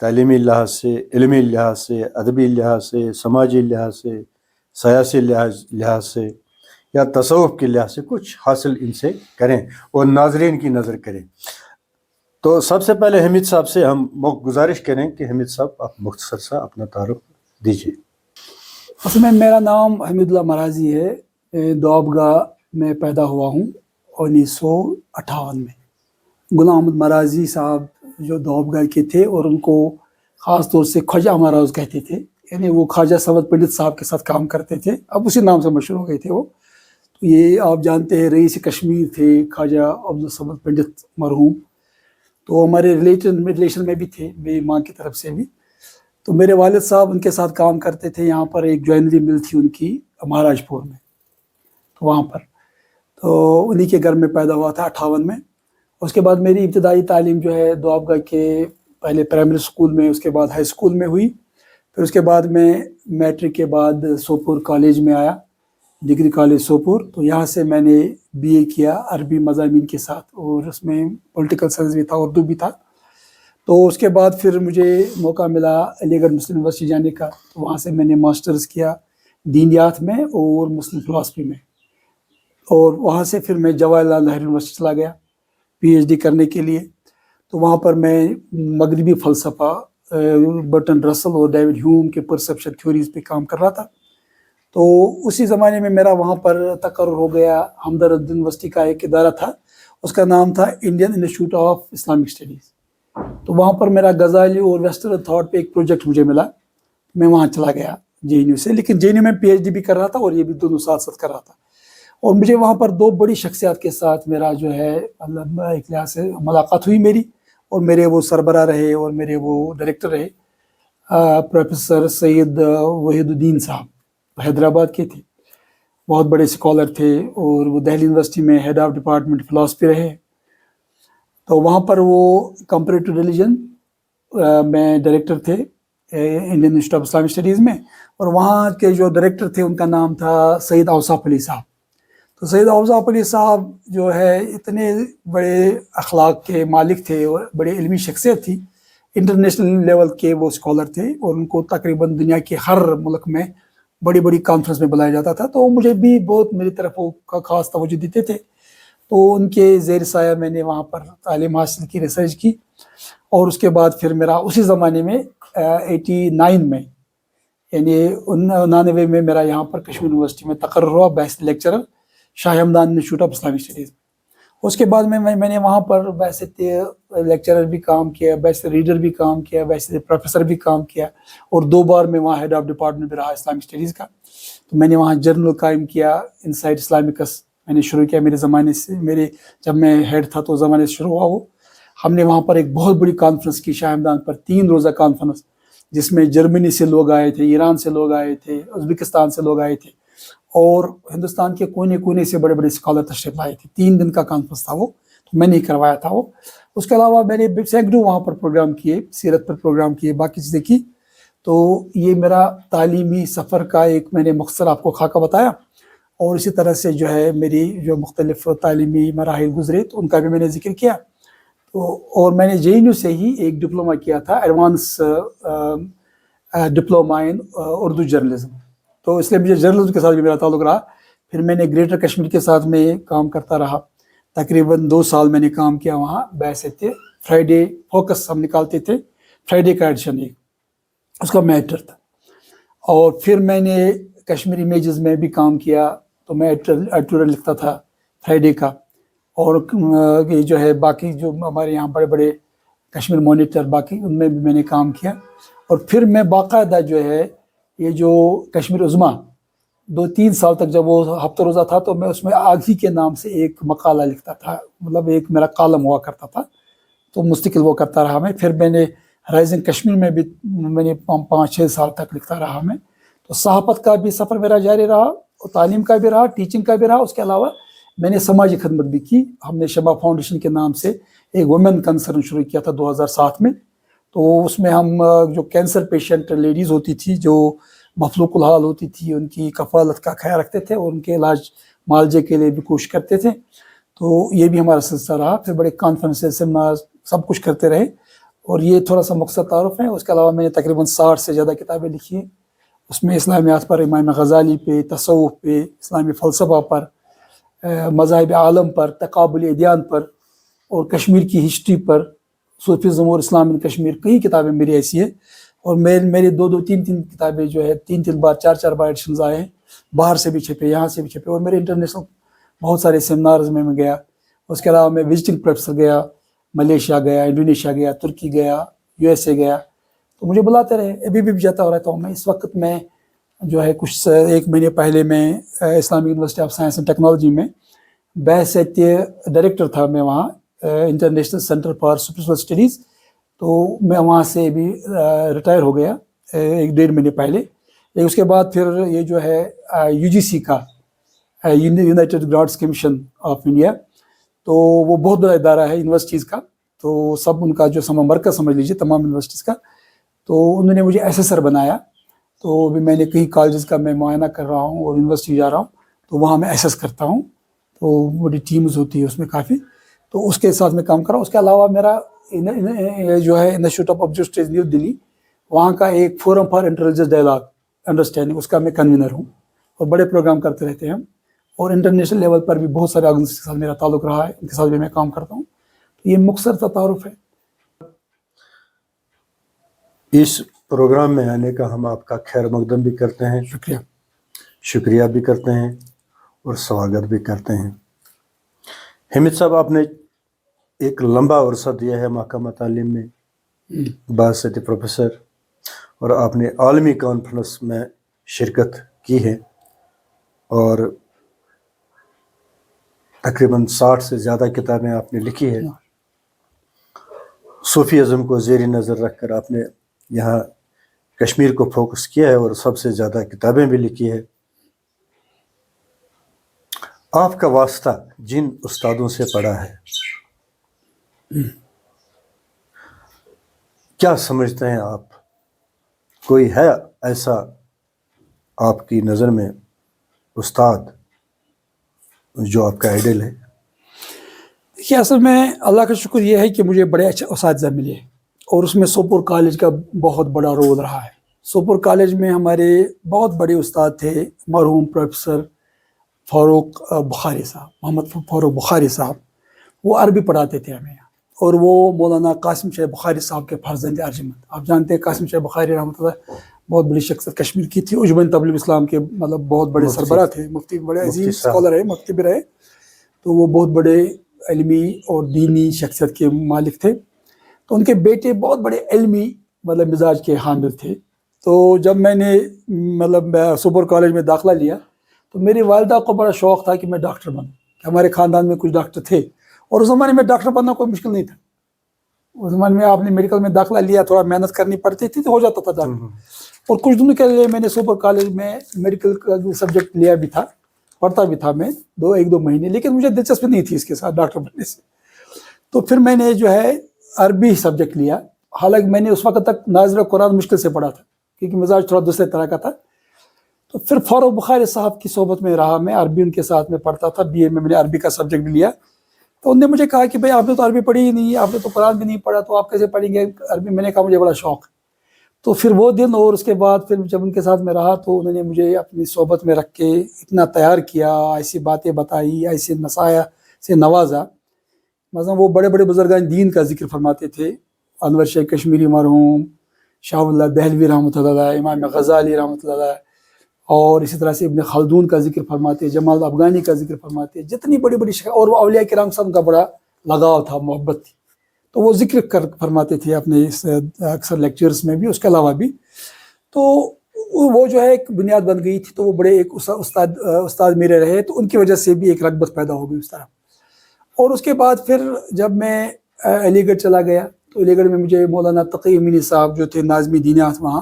تعلیمی لحاظ سے، علمی لحاظ سے، ادبی لحاظ سے، سماجی لحاظ سے، سیاسی لحاظ سے یا تصوف کے لحاظ سے کچھ حاصل ان سے کریں اور ناظرین کی نظر کریں. تو سب سے پہلے حمید صاحب سے ہم گزارش کریں کہ حمید صاحب آپ مختصر سا اپنا تعارف دیجیے. اصل میں میرا نام حمید اللہ مراضی ہے. دوابگاہ میں پیدا ہوا ہوں 1958 میں. غلام احمد مراضی صاحب جو دوابگاہ کے تھے اور ان کو خاص طور سے خواجہ اماراز کہتے تھے، یعنی وہ خواجہ سمد پنڈت صاحب کے ساتھ کام کرتے تھے، اب اسی نام سے مشہور ہو گئے تھے وہ. تو یہ آپ جانتے ہیں رئیس کشمیر تھے خواجہ عبدالصمد پنڈت مرحوم. تو ہمارے ریلیشن میں بھی تھے میری ماں کی طرف سے بھی. تو میرے والد صاحب ان کے ساتھ کام کرتے تھے. یہاں پر ایک جوائنری مل تھی ان کی مہاراج پور میں، تو وہاں پر تو انہی کے گھر میں پیدا ہوا تھا 58 میں. اس کے بعد میری ابتدائی تعلیم جو ہے دوابگاہ کے پہلے پرائمری اسکول میں، اس کے بعد ہائی اسکول میں ہوئی. پھر اس کے بعد میں میٹرک کے بعد سوپور کالج میں آیا، ڈگری کالج سوپور. تو یہاں سے میں نے بی اے کیا عربی مضامین کے ساتھ، اور اس میں پولیٹیکل سائنس بھی تھا، اردو بھی تھا. تو اس کے بعد پھر مجھے موقع ملا علی گڑھ مسلم یونیورسٹی جانے کا. تو وہاں سے میں نے ماسٹرز کیا دینیات میں اور مسلم فلاسفی میں. اور وہاں سے پھر میں جواہر لال نہرو یونیورسٹی چلا گیا پی ایچ ڈی کرنے کے لیے. تو وہاں پر میں مغربی فلسفہ برٹن رسل اور ڈیوڈ ہیوم کے پرسیپشن تھیوریز پہ کام کر رہا تھا. تو اسی زمانے میں میرا وہاں پر تقرر ہو گیا. ہمدرد یونیورسٹی کا ایک ادارہ تھا، اس کا نام تھا Indian institute of Islamic studies. تو وہاں پر میرا غزالی اور ویسٹرن تھاٹ پہ ایک پروجیکٹ مجھے ملا. میں وہاں چلا گیا جے این یو سے، لیکن جے این یو میں پی ایچ ڈی بھی کر رہا تھا اور یہ بھی دونوں ساتھ ساتھ کر رہا تھا. اور مجھے وہاں پر دو بڑی شخصیات کے ساتھ میرا جو ہے ایک لحاظ سے ملاقات ہوئی میری، اور میرے وہ سربراہ رہے اور میرے وہ ڈائریکٹر رہے پروفیسر سید وحید الدین صاحب، حیدرآباد کے تھے، بہت بڑے اسکالر تھے، اور وہ دہلی یونیورسٹی میں ہیڈ آف ڈپارٹمنٹ فلاسفی رہے. تو وہاں پر وہ کمپریٹو ریلیجن میں ڈائریکٹر تھے Indian institute of Islamic studies میں. اور وہاں کے جو ڈائریکٹر تھے ان کا نام تھا سید اوصاف علی صاحب. تو سید اوصاف علی صاحب جو ہے اتنے بڑے اخلاق کے مالک تھے اور بڑے علمی شخصیت تھی، انٹرنیشنل لیول کے وہ اسکالر تھے، اور ان کو تقریباً دنیا کے ہر ملک میں بڑی بڑی کانفرنس میں بلایا جاتا تھا. تو مجھے بھی بہت میری طرف وہ خاص توجہ دیتے تھے. تو ان کے زیر سایہ میں نے وہاں پر تعلیم حاصل کی، ریسرچ کی. اور اس کے بعد پھر میرا اسی زمانے میں 89 میں یعنی 99 میں میرا یہاں پر کشمیر یونیورسٹی میں تقرر ہوا best lecturer Shah Hamdan institute of Islamic studies. اس کے بعد میں نے وہاں پر ویسے لیکچرر بھی کام کیا، ویسے ریڈر بھی کام کیا، ویسے پروفیسر بھی کام کیا، اور 2 بار میں وہاں ہیڈ آف ڈپارٹمنٹ بھی رہا اسلامک اسٹڈیز کا. تو میں نے وہاں جرنل قائم کیا انسائٹ اسلامکس، میں نے شروع کیا میرے زمانے سے، جب میں ہیڈ تھا تو زمانے سے شروع ہوا وہ. ہم نے وہاں پر ایک بہت بڑی کانفرنس کی شاہ ہمدان پر، 3 روزہ کانفرنس، جس میں جرمنی سے لوگ آئے تھے، ایران سے لوگ آئے تھے، ازبکستان سے لوگ آئے تھے، اور ہندوستان کے کونے کونے سے بڑے بڑے اسکالر تشریف لائے تھے. 3 دن کا کانفرنس تھا وہ، تو میں نے کروایا تھا وہ. اس کے علاوہ میں نے سینکڑوں وہاں پر پروگرام کیے، سیرت پر پروگرام کیے، باقی چیزیں کی. تو یہ میرا تعلیمی سفر کا ایک میں نے مختصر آپ کو خاکہ بتایا. اور اسی طرح سے جو ہے میری جو مختلف تعلیمی مراحل گزرے تو ان کا بھی میں نے ذکر کیا. تو اور میں نے جے این یو سے ہی ایک ڈپلومہ کیا تھا، ایڈوانس ڈپلومہ ان اردو جرنلزم. تو اس لیے مجھے جرنلزم کے ساتھ بھی میرا تعلق رہا. پھر میں نے گریٹر کشمیر کے ساتھ میں کام کرتا رہا، تقریباً 2 سال میں نے کام کیا وہاں. بحیثیت فرائیڈے فوکس ہم نکالتے تھے، فرائیڈے کا ایڈیشن ایک، اس کا میں ایڈیٹر تھا. اور پھر میں نے کشمیر امیجز میں بھی کام کیا، تو میں ایڈیٹوریل لکھتا تھا فرائیڈے کا. اور یہ جو ہے باقی جو ہمارے یہاں بڑے بڑے کشمیر مانیٹر باقی ان میں بھی میں نے کام کیا. اور پھر میں باقاعدہ جو ہے یہ جو کشمیر عظمیٰ 2-3 سال تک جب وہ ہفتہ روزہ تھا تو میں اس میں آگھی کے نام سے ایک مقالہ لکھتا تھا، مطلب ایک میرا کالم ہوا کرتا تھا. تو مستقل وہ کرتا رہا میں. پھر میں نے رائزنگ کشمیر میں بھی میں نے 5-6 سال تک لکھتا رہا میں. تو صحافت کا بھی سفر میرا جاری رہا، اور تعلیم کا بھی رہا، ٹیچنگ کا بھی رہا. اس کے علاوہ میں نے سماجی خدمت بھی کی. ہم نے شبا فاؤنڈیشن کے نام سے ایک وومن کنسرن شروع کیا تھا 2007 میں. تو اس میں ہم جو کینسر پیشنٹ لیڈیز ہوتی تھی، جو مفلوق الحال ہوتی تھی، ان کی کفالت کا خیال رکھتے تھے اور ان کے علاج معالجے کے لیے بھی کوشش کرتے تھے. تو یہ بھی ہمارا سلسلہ رہا. پھر بڑے کانفرنسز، سیمینار، سب کچھ کرتے رہے. اور یہ تھوڑا سا مختصر تعارف ہے. اس کے علاوہ میں نے تقریباً 60 سے زیادہ کتابیں لکھی ہیں. اس میں اسلامیات پر، امام غزالی پہ، تصوف پہ، اسلامی فلسفہ پر، مذاہب عالم پر، تقابل ادیان پر، اور کشمیر کی ہسٹری پر، صوفیزم اور اسلام ان کشمیر، کئی کتابیں میری ایسی ہیں. اور میری دو تین کتابیں جو ہے 3 بار 4 بار ایڈیشنز آئے ہیں. باہر سے بھی چھپے، یہاں سے بھی چھپے. اور میرے انٹرنیشنل بہت سارے سیمینارز میں گیا. اس کے علاوہ میں وزٹنگ پروفیسر گیا، ملیشیا گیا، انڈونیشیا گیا، ترکی گیا، USA گیا. تو مجھے بلاتے رہے، ابھی بھی جاتا رہتا ہوں میں. اس وقت میں جو ہے کچھ 1 مہینے پہلے میں Islamic university of science and technology میں بحثیت ڈائریکٹر تھا میں وہاں، international centre for spiritual studies. تو میں وہاں سے بھی ریٹائر ہو گیا 1-1.5 مہینے پہلے. اس کے بعد پھر یہ جو ہے UGC کا، یونائٹڈ گراڈس کمیشن آف انڈیا، تو وہ بہت بڑا ادارہ ہے یونیورسٹیز کا. تو سب ان کا جو مرکز سمجھ لیجیے تمام یونیورسٹیز کا. تو انہوں نے مجھے ایسیسر بنایا. تو ابھی میں نے کئی کالجز کا میں معائنہ کر رہا ہوں اور یونیورسٹی جا رہا ہوں، تو وہاں میں ایسیس کرتا ہوں. تو بڑی ٹیمز ہوتی ہے اس میں کافی، تو اس کے ساتھ میں کام کر رہا ہوں. اس کے علاوہ میرا جو ہے institute of object studies new Delhi, وہاں کا ایک forum for intelligence dialogue understanding, اس کا میں کنوینر ہوں. اور بڑے پروگرام کرتے رہتے ہیں ہم. اور انٹرنیشنل لیول پر بھی بہت سارے آرگنائزیشن کے ساتھ میرا تعلق رہا ہے، ان کے ساتھ بھی میں کام کرتا ہوں. تو یہ مختصر سا تعارف ہے. اس پروگرام میں آنے کا ہم آپ کا خیر مقدم بھی کرتے ہیں، شکریہ بھی کرتے ہیں اور سواگت بھی کرتے ہیں. حمید صاحب، آپ نے ایک لمبا عرصہ دیا ہے محکمہ تعلیم میں، باحثیت پروفیسر، اور آپ نے عالمی کانفرنس میں شرکت کی ہے، اور تقریباً 60 سے زیادہ کتابیں آپ نے لکھی ہے. صوفی ازم کو زیر نظر رکھ کر آپ نے یہاں کشمیر کو فوکس کیا ہے اور سب سے زیادہ کتابیں بھی لکھی ہے. آپ کا واسطہ جن استادوں سے پڑا ہے، کیا سمجھتے ہیں آپ؟ کوئی ہے ایسا آپ کی نظر میں استاد جو آپ کا آئیڈل ہے؟ دیکھیے، اصل میں اللہ کا شکر یہ ہے کہ مجھے بڑے اچھے اساتذہ ملے، اور اس میں سوپور کالج کا بہت بڑا رول رہا ہے. سوپور کالج میں ہمارے بہت بڑے استاد تھے، مرحوم پروفیسر فاروق بخاری صاحب، محمد فاروق بخاری صاحب. وہ عربی پڑھاتے تھے ہمیں، اور وہ مولانا قاسم شاہ بخاری صاحب کے فرزند ارجمند. آپ جانتے ہیں قاسم شاہ بخاری رحمۃ اللہ بہت بڑی شخصیت کشمیر کی تھی، عجمن تبلیغ اسلام کے مطلب بہت بڑے سربراہ تھے، مفتی، بڑے عظیم اسکالر ہے، مفتی بھی رہے. تو وہ بہت بڑے علمی اور دینی شخصیت کے مالک تھے. تو ان کے بیٹے بہت بڑے علمی مطلب مزاج کے حامل تھے. تو جب میں نے مطلب سوپور کالج میں داخلہ لیا، تو میری والدہ کو بڑا شوق تھا کہ میں ڈاکٹر بنوں، کہ ہمارے خاندان میں کچھ ڈاکٹر تھے. اور اس زمانے میں ڈاکٹر بننا کوئی مشکل نہیں تھا. اس زمانے میں آپ نے میڈیکل میں داخلہ لیا، تھوڑا محنت کرنی پڑتی تھی تو ہو جاتا تھا ڈاکٹر. اور کچھ دنوں کے لیے میں نے سوپور کالج میں میڈیکل کا سبجیکٹ لیا بھی تھا، پڑھتا بھی تھا میں 1-2 مہینے، لیکن مجھے دلچسپی نہیں تھی اس کے ساتھ ڈاکٹر بننے سے. تو پھر میں نے جو ہے عربی سبجیکٹ لیا. حالانکہ میں نے اس وقت تک ناظر قرآن مشکل سے پڑھا تھا، کیونکہ مزاج تھوڑا دوسرے طرح کا تھا. تو پھر فاروق بخاری صاحب کی صحبت میں رہا، میں عربی ان کے ساتھ میں پڑھتا تھا. BA میں نے عربی کا سبجیکٹ بھی لیا. تو انہوں نے مجھے کہا کہ بھائی آپ نے تو عربی پڑھی ہی نہیں، آپ نے تو قرآن بھی نہیں پڑھا، تو آپ کیسے پڑھیں گے عربی؟ میں نے کہا مجھے بڑا شوق. تو پھر وہ دن اور اس کے بعد پھر جب ان کے ساتھ میں رہا، تو انہوں نے مجھے اپنی صحبت میں رکھ کے اتنا تیار کیا، ایسی باتیں بتائی، ایسے نصائح سے نوازا. مثلا وہ بڑے بڑے بزرگان دین کا ذکر فرماتے تھے، انور شیخ کشمیری مرحوم، شاہ اللہ دہلوی رحمۃ اللہ علیہ، امام غزالی رحمۃ اللہ علیہ، اور اسی طرح سے ابن خلدون کا ذکر فرماتے، جمال افغانی کا ذکر فرماتے، جتنی بڑی بڑی اور وہ اولیاء کرام صاحب کا بڑا لگاؤ تھا، محبت تھی. تو وہ ذکر فرماتے تھے اپنے اکثر لیکچرز میں بھی، اس کے علاوہ بھی. تو وہ جو ہے ایک بنیاد بن گئی تھی. تو وہ بڑے ایک استاد میرے رہے، تو ان کی وجہ سے بھی ایک رغبت پیدا ہو گئی اس طرح. اور اس کے بعد پھر جب میں علی گڑھ چلا گیا، تو علی گڑھ میں مجھے مولانا تقی امینی صاحب جو تھے ناظمی دینیات، وہاں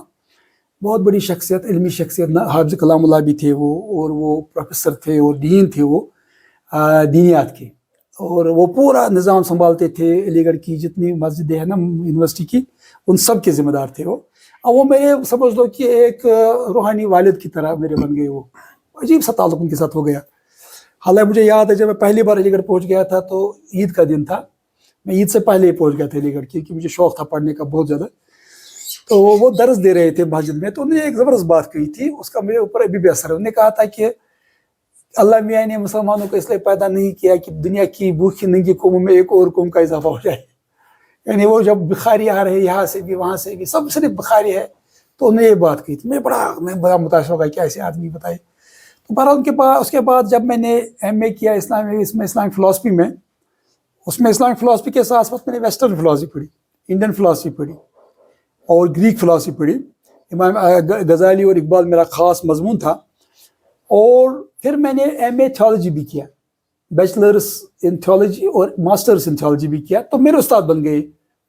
بہت بڑی شخصیت، علمی شخصیت، حافظ کلام اللہ بھی تھے وہ، اور وہ پروفیسر تھے اور دین تھے وہ دینیات کے، اور وہ پورا نظام سنبھالتے تھے. علی گڑھ کی جتنی مسجدیں ہیں نا یونیورسٹی کی، ان سب کے ذمہ دار تھے وہ. اور وہ میرے سمجھ لو کہ ایک روحانی والد کی طرح میرے بن گئے. وہ عجیب سا تعلق ان کے ساتھ ہو گیا. حالانکہ مجھے یاد ہے جب میں پہلی بار علی گڑھ پہنچ گیا تھا تو عید کا دن تھا. میں عید سے پہلے ہی پہنچ گیا تھا علی گڑھ کیونکہ مجھے شوق تھا پڑھنے کا بہت زیادہ. تو وہ درس دے رہے تھے مسجد میں, تو انہوں نے ایک زبردست بات کہی تھی, اس کا میرے اوپر ابھی بھی اثر ہے. انہوں نے کہا تھا کہ اللہ میاں نے مسلمانوں کو اس لیے پیدا نہیں کیا کہ دنیا کی بھوکی ننگی قوموں میں ایک اور قوم کا اضافہ ہو جائے. یعنی وہ جب بخاری آ رہے یہاں سے بھی وہاں سے بھی سب صرف بخاری ہے, تو انہوں نے یہ بات کہی تھی. میں بڑا متاثر ہو گیا کہ ایسے آدمی بتائے. تو بہرحال ان کے پاس اس کے بعد جب میں نے ایم اے کیا اسلامک فلاسفی میں, اس میں اسلامک فلاسفی کے ساتھ ساتھ میں نے ویسٹرن فلاسفی پڑھی, انڈین فلاسفی پڑھی اور گریک فلاسفی پڑھی. امام غزالی اور اقبال میرا خاص مضمون تھا. اور پھر میں نے ایم اے تھیولوجی بھی کیا, بیچلرس ان تھیولوجی اور ماسٹرس ان تھیولوجی بھی کیا. تو میرے استاد بن گئے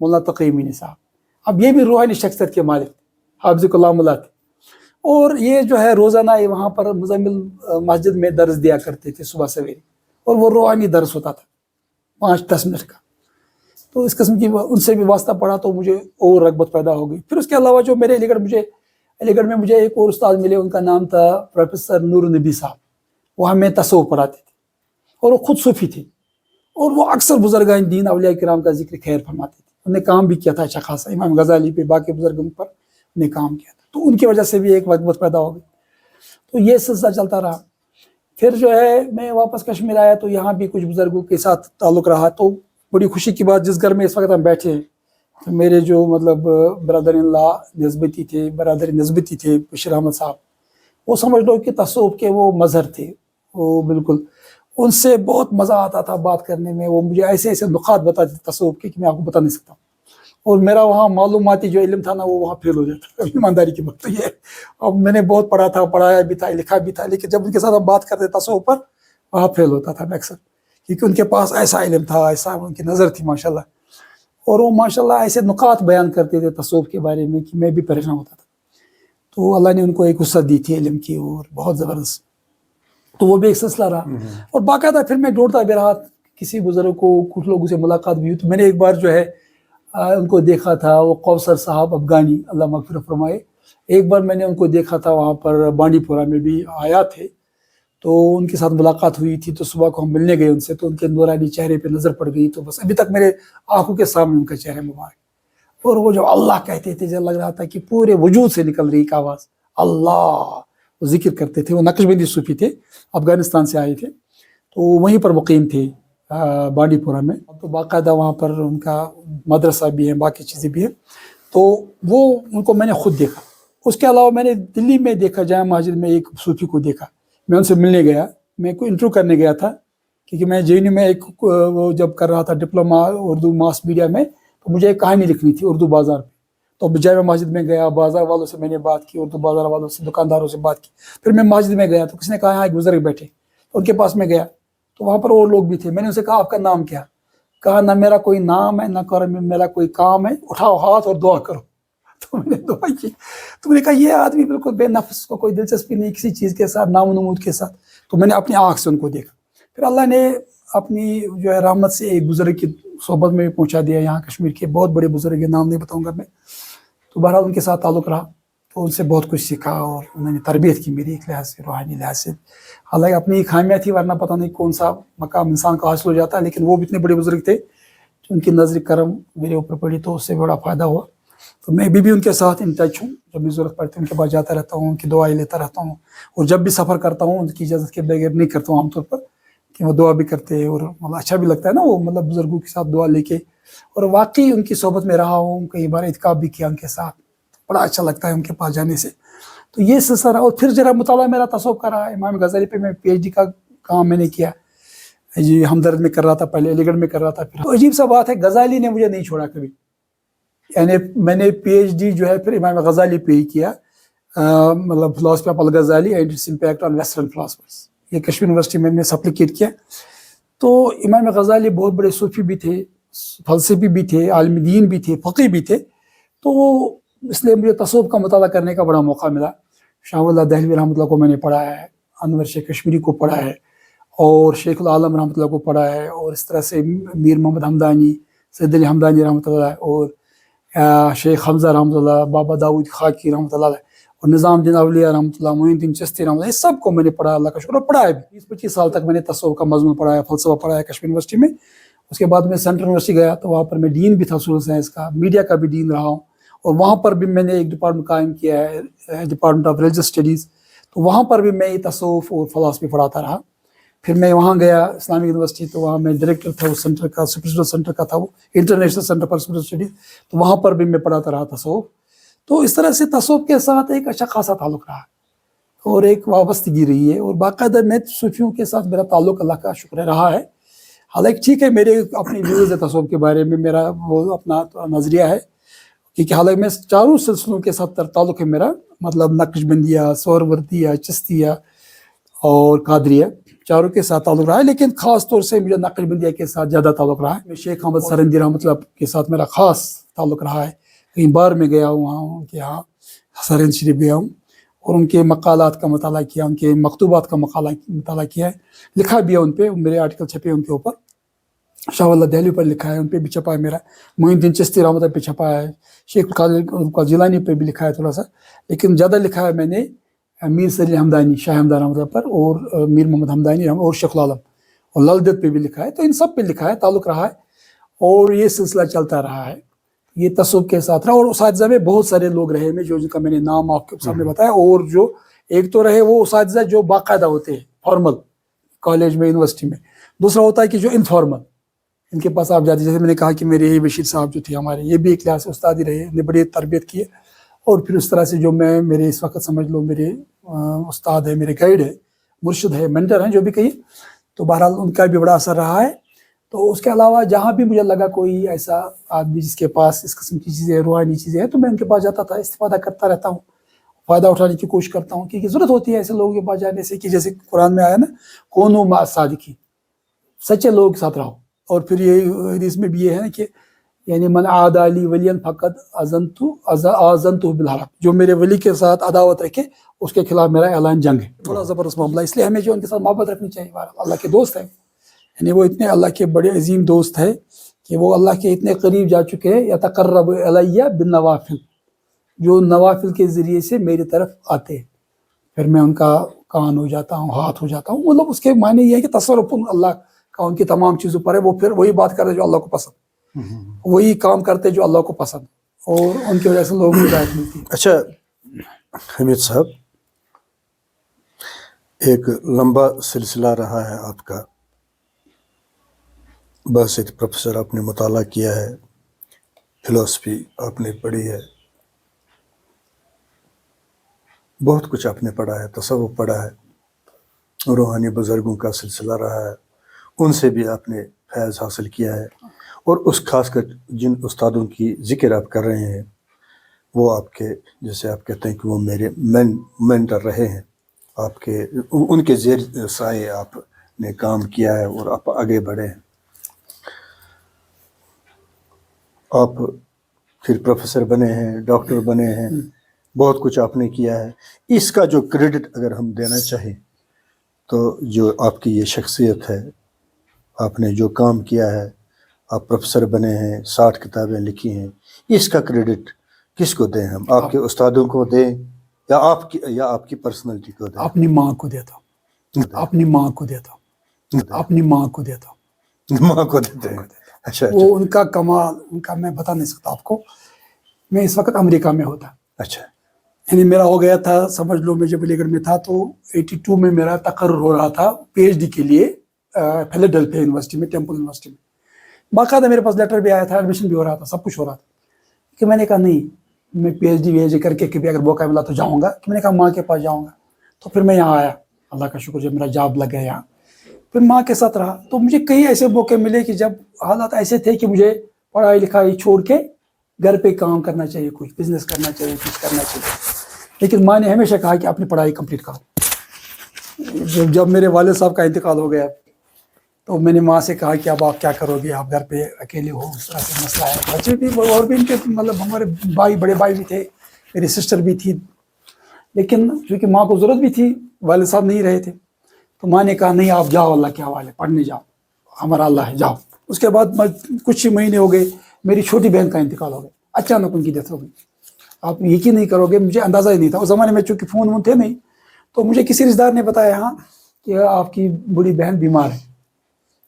مولانا تقی امینی صاحب. اب یہ بھی روحانی شخصیت کے مالک حافظ کلام اللہ تھے, اور یہ جو ہے روزانہ وہاں پر مزمل مسجد میں درس دیا کرتے تھے صبح سویرے, اور وہ روحانی درس ہوتا تھا 5-10 منٹ کا. تو اس قسم کی ان سے بھی واسطہ پڑا تو مجھے اور رغبت پیدا ہو گئی. پھر اس کے علاوہ جو میرے علی گڑھ میں مجھے ایک اور استاد ملے, ان کا نام تھا پروفیسر نور النبی صاحب. وہ ہمیں تصوف پڑھاتے تھے اور وہ خود صوفی تھے, اور وہ اکثر بزرگان دین اولیاء کرام کا ذکر خیر فرماتے تھے. انہوں نے کام بھی کیا تھا اچھا خاصا, امام غزالی پہ باقی بزرگوں پر انہوں نے کام کیا تھا. تو ان کی وجہ سے بھی ایک رغبت پیدا ہو گئی. تو یہ سلسلہ چلتا رہا. پھر جو ہے میں واپس کشمیر آیا تو یہاں بھی کچھ بزرگوں کے ساتھ تعلق رہا. تو بڑی خوشی کی بات, جس گھر میں اس وقت ہم بیٹھے ہیں, تو میرے جو مطلب برادر اللہ نسبتی تھے بشیر احمد صاحب, وہ سمجھ لو کہ تصوف کے وہ مظہر تھے. وہ بالکل ان سے بہت مزہ آتا تھا بات کرنے میں. وہ مجھے ایسے نکات بتاتے تھے تصوف کے کہ میں آپ کو بتا نہیں سکتا. اور میرا وہاں معلوماتی جو علم تھا نا, وہ وہاں فیل ہو جاتا تھا ایمانداری کی بات. تو یہ اب میں نے بہت پڑھا تھا, پڑھایا بھی تھا, لکھا بھی تھا, لیکن جب ان کے ساتھ ہم بات کرتے تصوف پر, وہاں فیل ہوتا تھا میں اکثر, کیونکہ ان کے پاس ایسا علم تھا, ایسا ان کی نظر تھی ماشاءاللہ. اور وہ ماشاءاللہ ایسے نکات بیان کرتے تھے تصوف کے بارے میں کہ میں بھی پریشان ہوتا تھا. تو اللہ نے ان کو ایک وسعت دی تھی علم کی, اور بہت زبردست. تو وہ بھی ایک سلسلہ رہا. اور باقاعدہ پھر میں ڈھونڈتا بھی رہا, کسی بزرگ کو, کچھ لوگوں سے ملاقات بھی ہوئی. تو میں نے ایک بار جو ہے ان کو دیکھا تھا, وہ کوثر صاحب افغانی اللہ مغفرت فرمائے. ایک بار میں نے ان کو دیکھا تھا وہاں پر بانڈی پورہ میں بھی آیا تھے, تو ان کے ساتھ ملاقات ہوئی تھی. تو صبح کو ہم ملنے گئے ان سے, تو ان کے نورانی چہرے پہ نظر پڑ گئی. تو بس ابھی تک میرے آنکھوں کے سامنے ان کا چہرہ مبارک. اور وہ جو اللہ کہتے تھے, جب لگ رہا تھا کہ پورے وجود سے نکل رہی ایک آواز اللہ. وہ ذکر کرتے تھے. وہ نقشبندی صوفی تھے, افغانستان سے آئے تھے, تو وہیں پر مقیم تھے بانڈی پورہ میں. تو باقاعدہ وہاں پر ان کا مدرسہ بھی ہے, باقی چیزیں بھی ہیں. تو وہ ان کو میں نے خود دیکھا. اس کے علاوہ میں نے دلی میں دیکھا, جامع مسجد میں ایک صوفی کو دیکھا. میں ان سے ملنے گیا, میں کوئی انٹرویو کرنے گیا تھا, کیونکہ میں جے این یو میں ایک وہ جب کر رہا تھا ڈپلوما اردو ماس میڈیا میں, تو مجھے ایک کہانی لکھنی تھی اردو بازار پہ. تو جامع مسجد میں گیا, بازار والوں سے میں نے بات کی, اردو بازار والوں سے, دکانداروں سے بات کی. پھر میں مسجد میں گیا تو کسی نے کہا یہاں ایک بزرگ بیٹھے, تو ان کے پاس میں گیا. تو وہاں پر اور لوگ بھی تھے. میں نے ان سے کہا آپ کا نام کیا؟ کہا نہ میرا کوئی نام ہے, نہ میرا کوئی کام ہے, اٹھاؤ ہاتھ اور دعا کرو. تو میں نے دعا کی. تو میں نے کہا یہ آدمی بالکل بے نفس, کو کوئی دلچسپی نہیں کسی چیز کے ساتھ, نام و نمود کے ساتھ. تو میں نے اپنی آنکھ سے ان کو دیکھا. پھر اللہ نے اپنی جو ہے رحمت سے ایک بزرگ کی صحبت میں بھی پہنچا دیا. یہاں کشمیر کے بہت بڑے بزرگ کے نام نہیں بتاؤں گا میں. تو بہرحال ان کے ساتھ تعلق رہا, تو ان سے بہت کچھ سیکھا, اور انہوں نے تربیت کی میری ایک لحاظ سے, روحانی لحاظ سے. حالانکہ اپنی خامیاں تھی, ورنہ پتہ نہیں کون سا مقام انسان کو حاصل ہو جاتا ہے. لیکن وہ بھی اتنے بڑے بزرگ تھے, ان کی نظر کرم میرے اوپر پڑی, تو اس سے بڑا فائدہ ہوا. تو میں بھی ان کے ساتھ ان ٹچ ہوں. جب بھی ضرورت پڑتی ہے ان کے پاس جاتا رہتا ہوں, ان کی دعائیں لیتا رہتا ہوں. اور جب بھی سفر کرتا ہوں ان کی اجازت کے بغیر نہیں کرتا ہوں عام طور پر, کہ وہ دعا بھی کرتے ہیں. اور مطلب اچھا بھی لگتا ہے نا, وہ مطلب بزرگوں کے ساتھ دعا لے کے. اور واقعی ان کی صحبت میں رہا ہوں, کئی بار اعتکاف بھی کیا ان کے ساتھ, بڑا اچھا لگتا ہے ان کے پاس جانے سے. تو یہ سلسلہ رہا. اور پھر ذرا مطالعہ میرا تصوف کا رہا. امام غزالی پہ میں پی ایچ ڈی کا کام میں نے کیا جی, ہمدرد میں کر رہا تھا, پہلے علی گڑھ میں کر رہا تھا. پھر تو عجیب سا بات ہے, غزالی نے مجھے نہیں چھوڑا کبھی. یعنی میں نے پی ایچ ڈی جو ہے پھر امام غزالی پہ ہی کیا, مطلب philosophy of Al Ghazali and its impact on western philosophers. یہ کشمیر یونیورسٹی میں نے سپلیکیٹ کیا. تو امام غزالی بہت بڑے صوفی بھی تھے, فلسفی بھی تھے, عالم دین بھی تھے, فقی بھی تھے. تو اس لیے مجھے تصوف کا مطالعہ کرنے کا بڑا موقع ملا. شاہ اللہ دہلوی رحمۃ اللہ کو میں نے پڑھا ہے, انور شیخ کشمیری کو پڑھا ہے, اور شیخ العالم رحمۃ اللہ کو پڑھا ہے, اور اس طرح سے میر محمد حمدانی, سید علی حمدانی رحمۃ اللہ, اور شیخ حمزہ رحمۃ اللہ, بابا داؤد خاکی رحمۃ اللہ, اور نظام الدین اولیاء رحمۃ اللہ, معین الدین چشتی رحمۃ اللہ. یہ سب کو میں نے پڑھا, اللہ کا شکر, اور پڑھا ہے بھی. 20-25 سال تک میں نے تصوف کا مضمون پڑھایا, فلسفہ پڑھایا کشمیر یونیورسٹی میں. اس کے بعد میں سینٹرل یونیورسٹی گیا تو وہاں پر میں ڈین بھی تھا سوشل سائنس کا, میڈیا کا بھی ڈین رہا ہوں, اور وہاں پر بھی میں نے ایک ڈپارٹمنٹ قائم کیا ہے, ڈپارٹمنٹ آف ریلیجس اسٹڈیز. تو وہاں پر بھی میں تصوف اور فلسفی پڑھاتا رہا. پھر میں وہاں گیا اسلامک یونیورسٹی, تو وہاں میں ڈائریکٹر تھا اس سینٹر کا, اسپرچول سینٹر کا تھا وہ, international centre for spiritual studies. تو وہاں پر بھی میں پڑھاتا رہا تصوف. تو اس طرح سے تصوف کے ساتھ ایک اچھا خاصا تعلق رہا اور ایک وابستگی رہی ہے, اور باقاعدہ میں صوفیوں کے ساتھ میرا تعلق اللہ کا شکر رہا ہے. حالانکہ ٹھیک ہے میرے اپنی ویوز ہے تصوف کے بارے میں, میرا وہ اپنا نظریہ ہے, کیونکہ حالانکہ میں چاروں سلسلوں کے ساتھ تعلق ہے میرا, مطلب نقش بندیہ, سہروردیہ, چشتیہ اور قادریہ, چاروں کے ساتھ تعلق رہا ہے. لیکن خاص طور سے مجھے نقش بندیہ کے ساتھ زیادہ تعلق رہا ہے. میں شیخ احمد سرندی رحمۃ اللہ کے ساتھ میرا خاص تعلق رہا ہے. کئی بار میں گیا ہوں وہاں ان کے یہاں سرند شریف گیا ہوں, اور ان کے مقالات کا مطالعہ کیا, ان کے مکتوبات کا مطالعہ کیا ہے, لکھا بھی ہے ان پہ, میرے آرٹیکل چھپے ان کے اوپر. شاہ اللہ دہلی پر لکھا ہے, ان پہ بھی چھپا ہے میرا. معین الدین چشتی رحمۃ اللہ پہ چھپا ہے, شیخ القادر جیلانی پہ بھی لکھا ہے تھوڑا سا, لیکن زیادہ لکھا ہے میں نے میر سلی حمدانی, شاہ حمدان رحمۃ اللہ پر, اور میر محمد حمدانی اور شیخ العالم اور لال دت پہ بھی لکھا ہے. تو ان سب پہ لکھا ہے, تعلق رہا ہے, اور یہ سلسلہ چلتا رہا ہے. یہ تصوف کے ساتھ رہا, اور اساتذہ میں بہت سارے لوگ رہے میں جن کا میں نے نام آپ کے سامنے بتایا. اور جو ایک تو رہے وہ اساتذہ جو باقاعدہ ہوتے ہیں فارمل کالج میں, یونیورسٹی میں. دوسرا ہوتا ہے کہ جو انفارمل, ان کے پاس آپ جاتے, جیسے میں نے کہا کہ میرے یہ بشیر صاحب جو تھے ہمارے, یہ بھی ایک لحاظ سے استاد ہی رہے, نے بڑی تربیت کی ہے. اور پھر اس طرح سے جو میرے اس وقت سمجھ لو میرے استاد ہے, میرے گائیڈ ہے, مرشد ہے, مینٹر ہیں, جو بھی کہیے. تو بہرحال ان کا بھی بڑا اثر رہا ہے. تو اس کے علاوہ جہاں بھی مجھے لگا کوئی ایسا آدمی جس کے پاس اس قسم کی چیزیں, روحانی چیزیں ہیں, تو میں ان کے پاس جاتا تھا, استفادہ کرتا رہتا ہوں, فائدہ اٹھانے کی کوشش کرتا ہوں, کیونکہ ضرورت ہوتی ہے ایسے لوگوں کے پاس جانے سے, کہ جیسے قرآن میں آیا نا, کونوا مع الصادقین, سچے لوگوں کے ساتھ رہو. اور پھر یہ حدیث میں بھی یہ ہے نا کہ یعنی من عادی لی ولیا فقد آذنتہ بالحرب, جو میرے ولی کے ساتھ عداوت رکھے اس کے خلاف میرا اعلان جنگ ہے. بڑا زبردست معاملہ, اس لیے ہمیں جو ان کے ساتھ محبت رکھنی چاہیے. اللہ کے دوست ہیں, یعنی وہ اتنے اللہ کے بڑے عظیم دوست ہیں کہ وہ اللہ کے اتنے قریب جا چکے ہیں. یتقرب الیہ بالنوافل, جو نوافل کے ذریعے سے میری طرف آتے, پھر میں ان کا کان ہو جاتا ہوں, ہاتھ ہو جاتا ہوں. مطلب اس کے معنی یہ ہے کہ تصرف اللہ کا ان کی تمام چیزوں پر ہے. وہ پھر وہی بات کرتے جو اللہ کو پسند, وہی کام کرتے جو اللہ کو پسند, اور ان کی وجہ سے لوگوں کو ہدایت ملتی ہے. اچھا حمید صاحب, ایک لمبا سلسلہ رہا ہے آپ کا, بحثیت پروفیسر آپ نے مطالعہ کیا ہے, فلسفی آپ نے پڑھی ہے, بہت کچھ آپ نے پڑھا ہے, تصوف پڑھا ہے, روحانی بزرگوں کا سلسلہ رہا ہے, ان سے بھی آپ نے فیض حاصل کیا ہے. اور اس خاص کر جن استادوں کی ذکر آپ کر رہے ہیں, وہ آپ کے, جیسے آپ کہتے ہیں کہ وہ میرے مینٹر رہے ہیں, آپ کے ان کے زیر سائے آپ نے کام کیا ہے اور آپ آگے بڑھے ہیں. آپ پھر پروفیسر بنے ہیں, ڈاکٹر بنے ہیں, بہت کچھ آپ نے کیا ہے. اس کا جو کریڈٹ اگر ہم دینا چاہیں تو جو آپ کی یہ شخصیت ہے, آپ نے جو کام کیا ہے, آپ پروفیسر بنے ہیں, 60 کتابیں لکھی ہیں, اس کا کریڈٹ کس کو دیں ہم؟ آپ کے استادوں کو دیں یا آپ کی پرسنالٹی کو دیں؟ اپنی ماں کو دیتا ہوں, اپنی ماں کو دیتا ہوں, اپنی ماں کو دیتا ہوں, ماں کو دیتے ہیں. اچھا, وہ ان کا کمال, ان کا میں بتا نہیں سکتا آپ کو. میں اس وقت امریکہ میں ہوتا, اچھا, یعنی میرا ہو گیا تھا, سمجھ لو میں جب علی گڑھ میں تھا تو 82 میں میرا تقرر ہو رہا تھا پی ایچ ڈی کے لیے فیلاڈیلفیا یونیورسٹی میں, ٹیمپل یونیورسٹی میں. باقاعدہ میرے پاس لیٹر بھی آیا تھا, ایڈمیشن بھی ہو رہا تھا, سب کچھ ہو رہا تھا. کہ میں نے کہا نہیں, میں پی ایچ ڈی کر کے کبھی اگر موقع ملا تو جاؤں گا. کہ میں نے کہا ماں کے پاس جاؤں گا. تو پھر میں یہاں آیا, اللہ کا شکر, جب میرا جاب لگ گیا یہاں, پھر ماں کے ساتھ رہا. تو مجھے کئی ایسے موقع ملے کہ جب حالات ایسے تھے کہ مجھے پڑھائی لکھائی چھوڑ کے گھر پہ کام کرنا چاہیے, کچھ بزنس کرنا چاہیے, کچھ کرنا چاہیے. لیکن ماں نے ہمیشہ کہا کہ اپنی پڑھائی کمپلیٹ کرو. جب میرے والد صاحب کا انتقال ہو گیا تو میں نے ماں سے کہا کہ اب آپ کیا کرو گے, آپ گھر پہ اکیلے ہو, اس طرح سے مسئلہ ہے. بچے بھی اور بھی ان کے مطلب ہمارے بھائی, بڑے بھائی بھی تھے, میری سسٹر بھی تھی, لیکن چونکہ ماں کو ضرورت بھی تھی, والد صاحب نہیں رہے تھے, تو ماں نے کہا نہیں آپ جاؤ, اللہ کے حوالے پڑھنے جاؤ, ہمارا اللہ ہے, جاؤ. اس کے بعد کچھ ہی مہینے ہو گئے, میری چھوٹی بہن کا انتقال ہو گیا, اچانک ان کی ڈیتھ ہو گئی. آپ یقین نہیں کرو گے, مجھے اندازہ ہی نہیں تھا اس زمانے میں, چونکہ فون وون تھے نہیں. تو مجھے کسی رشتہ دار نے بتایا ہاں کہ آپ کی بڑی بہن بیمار ہے.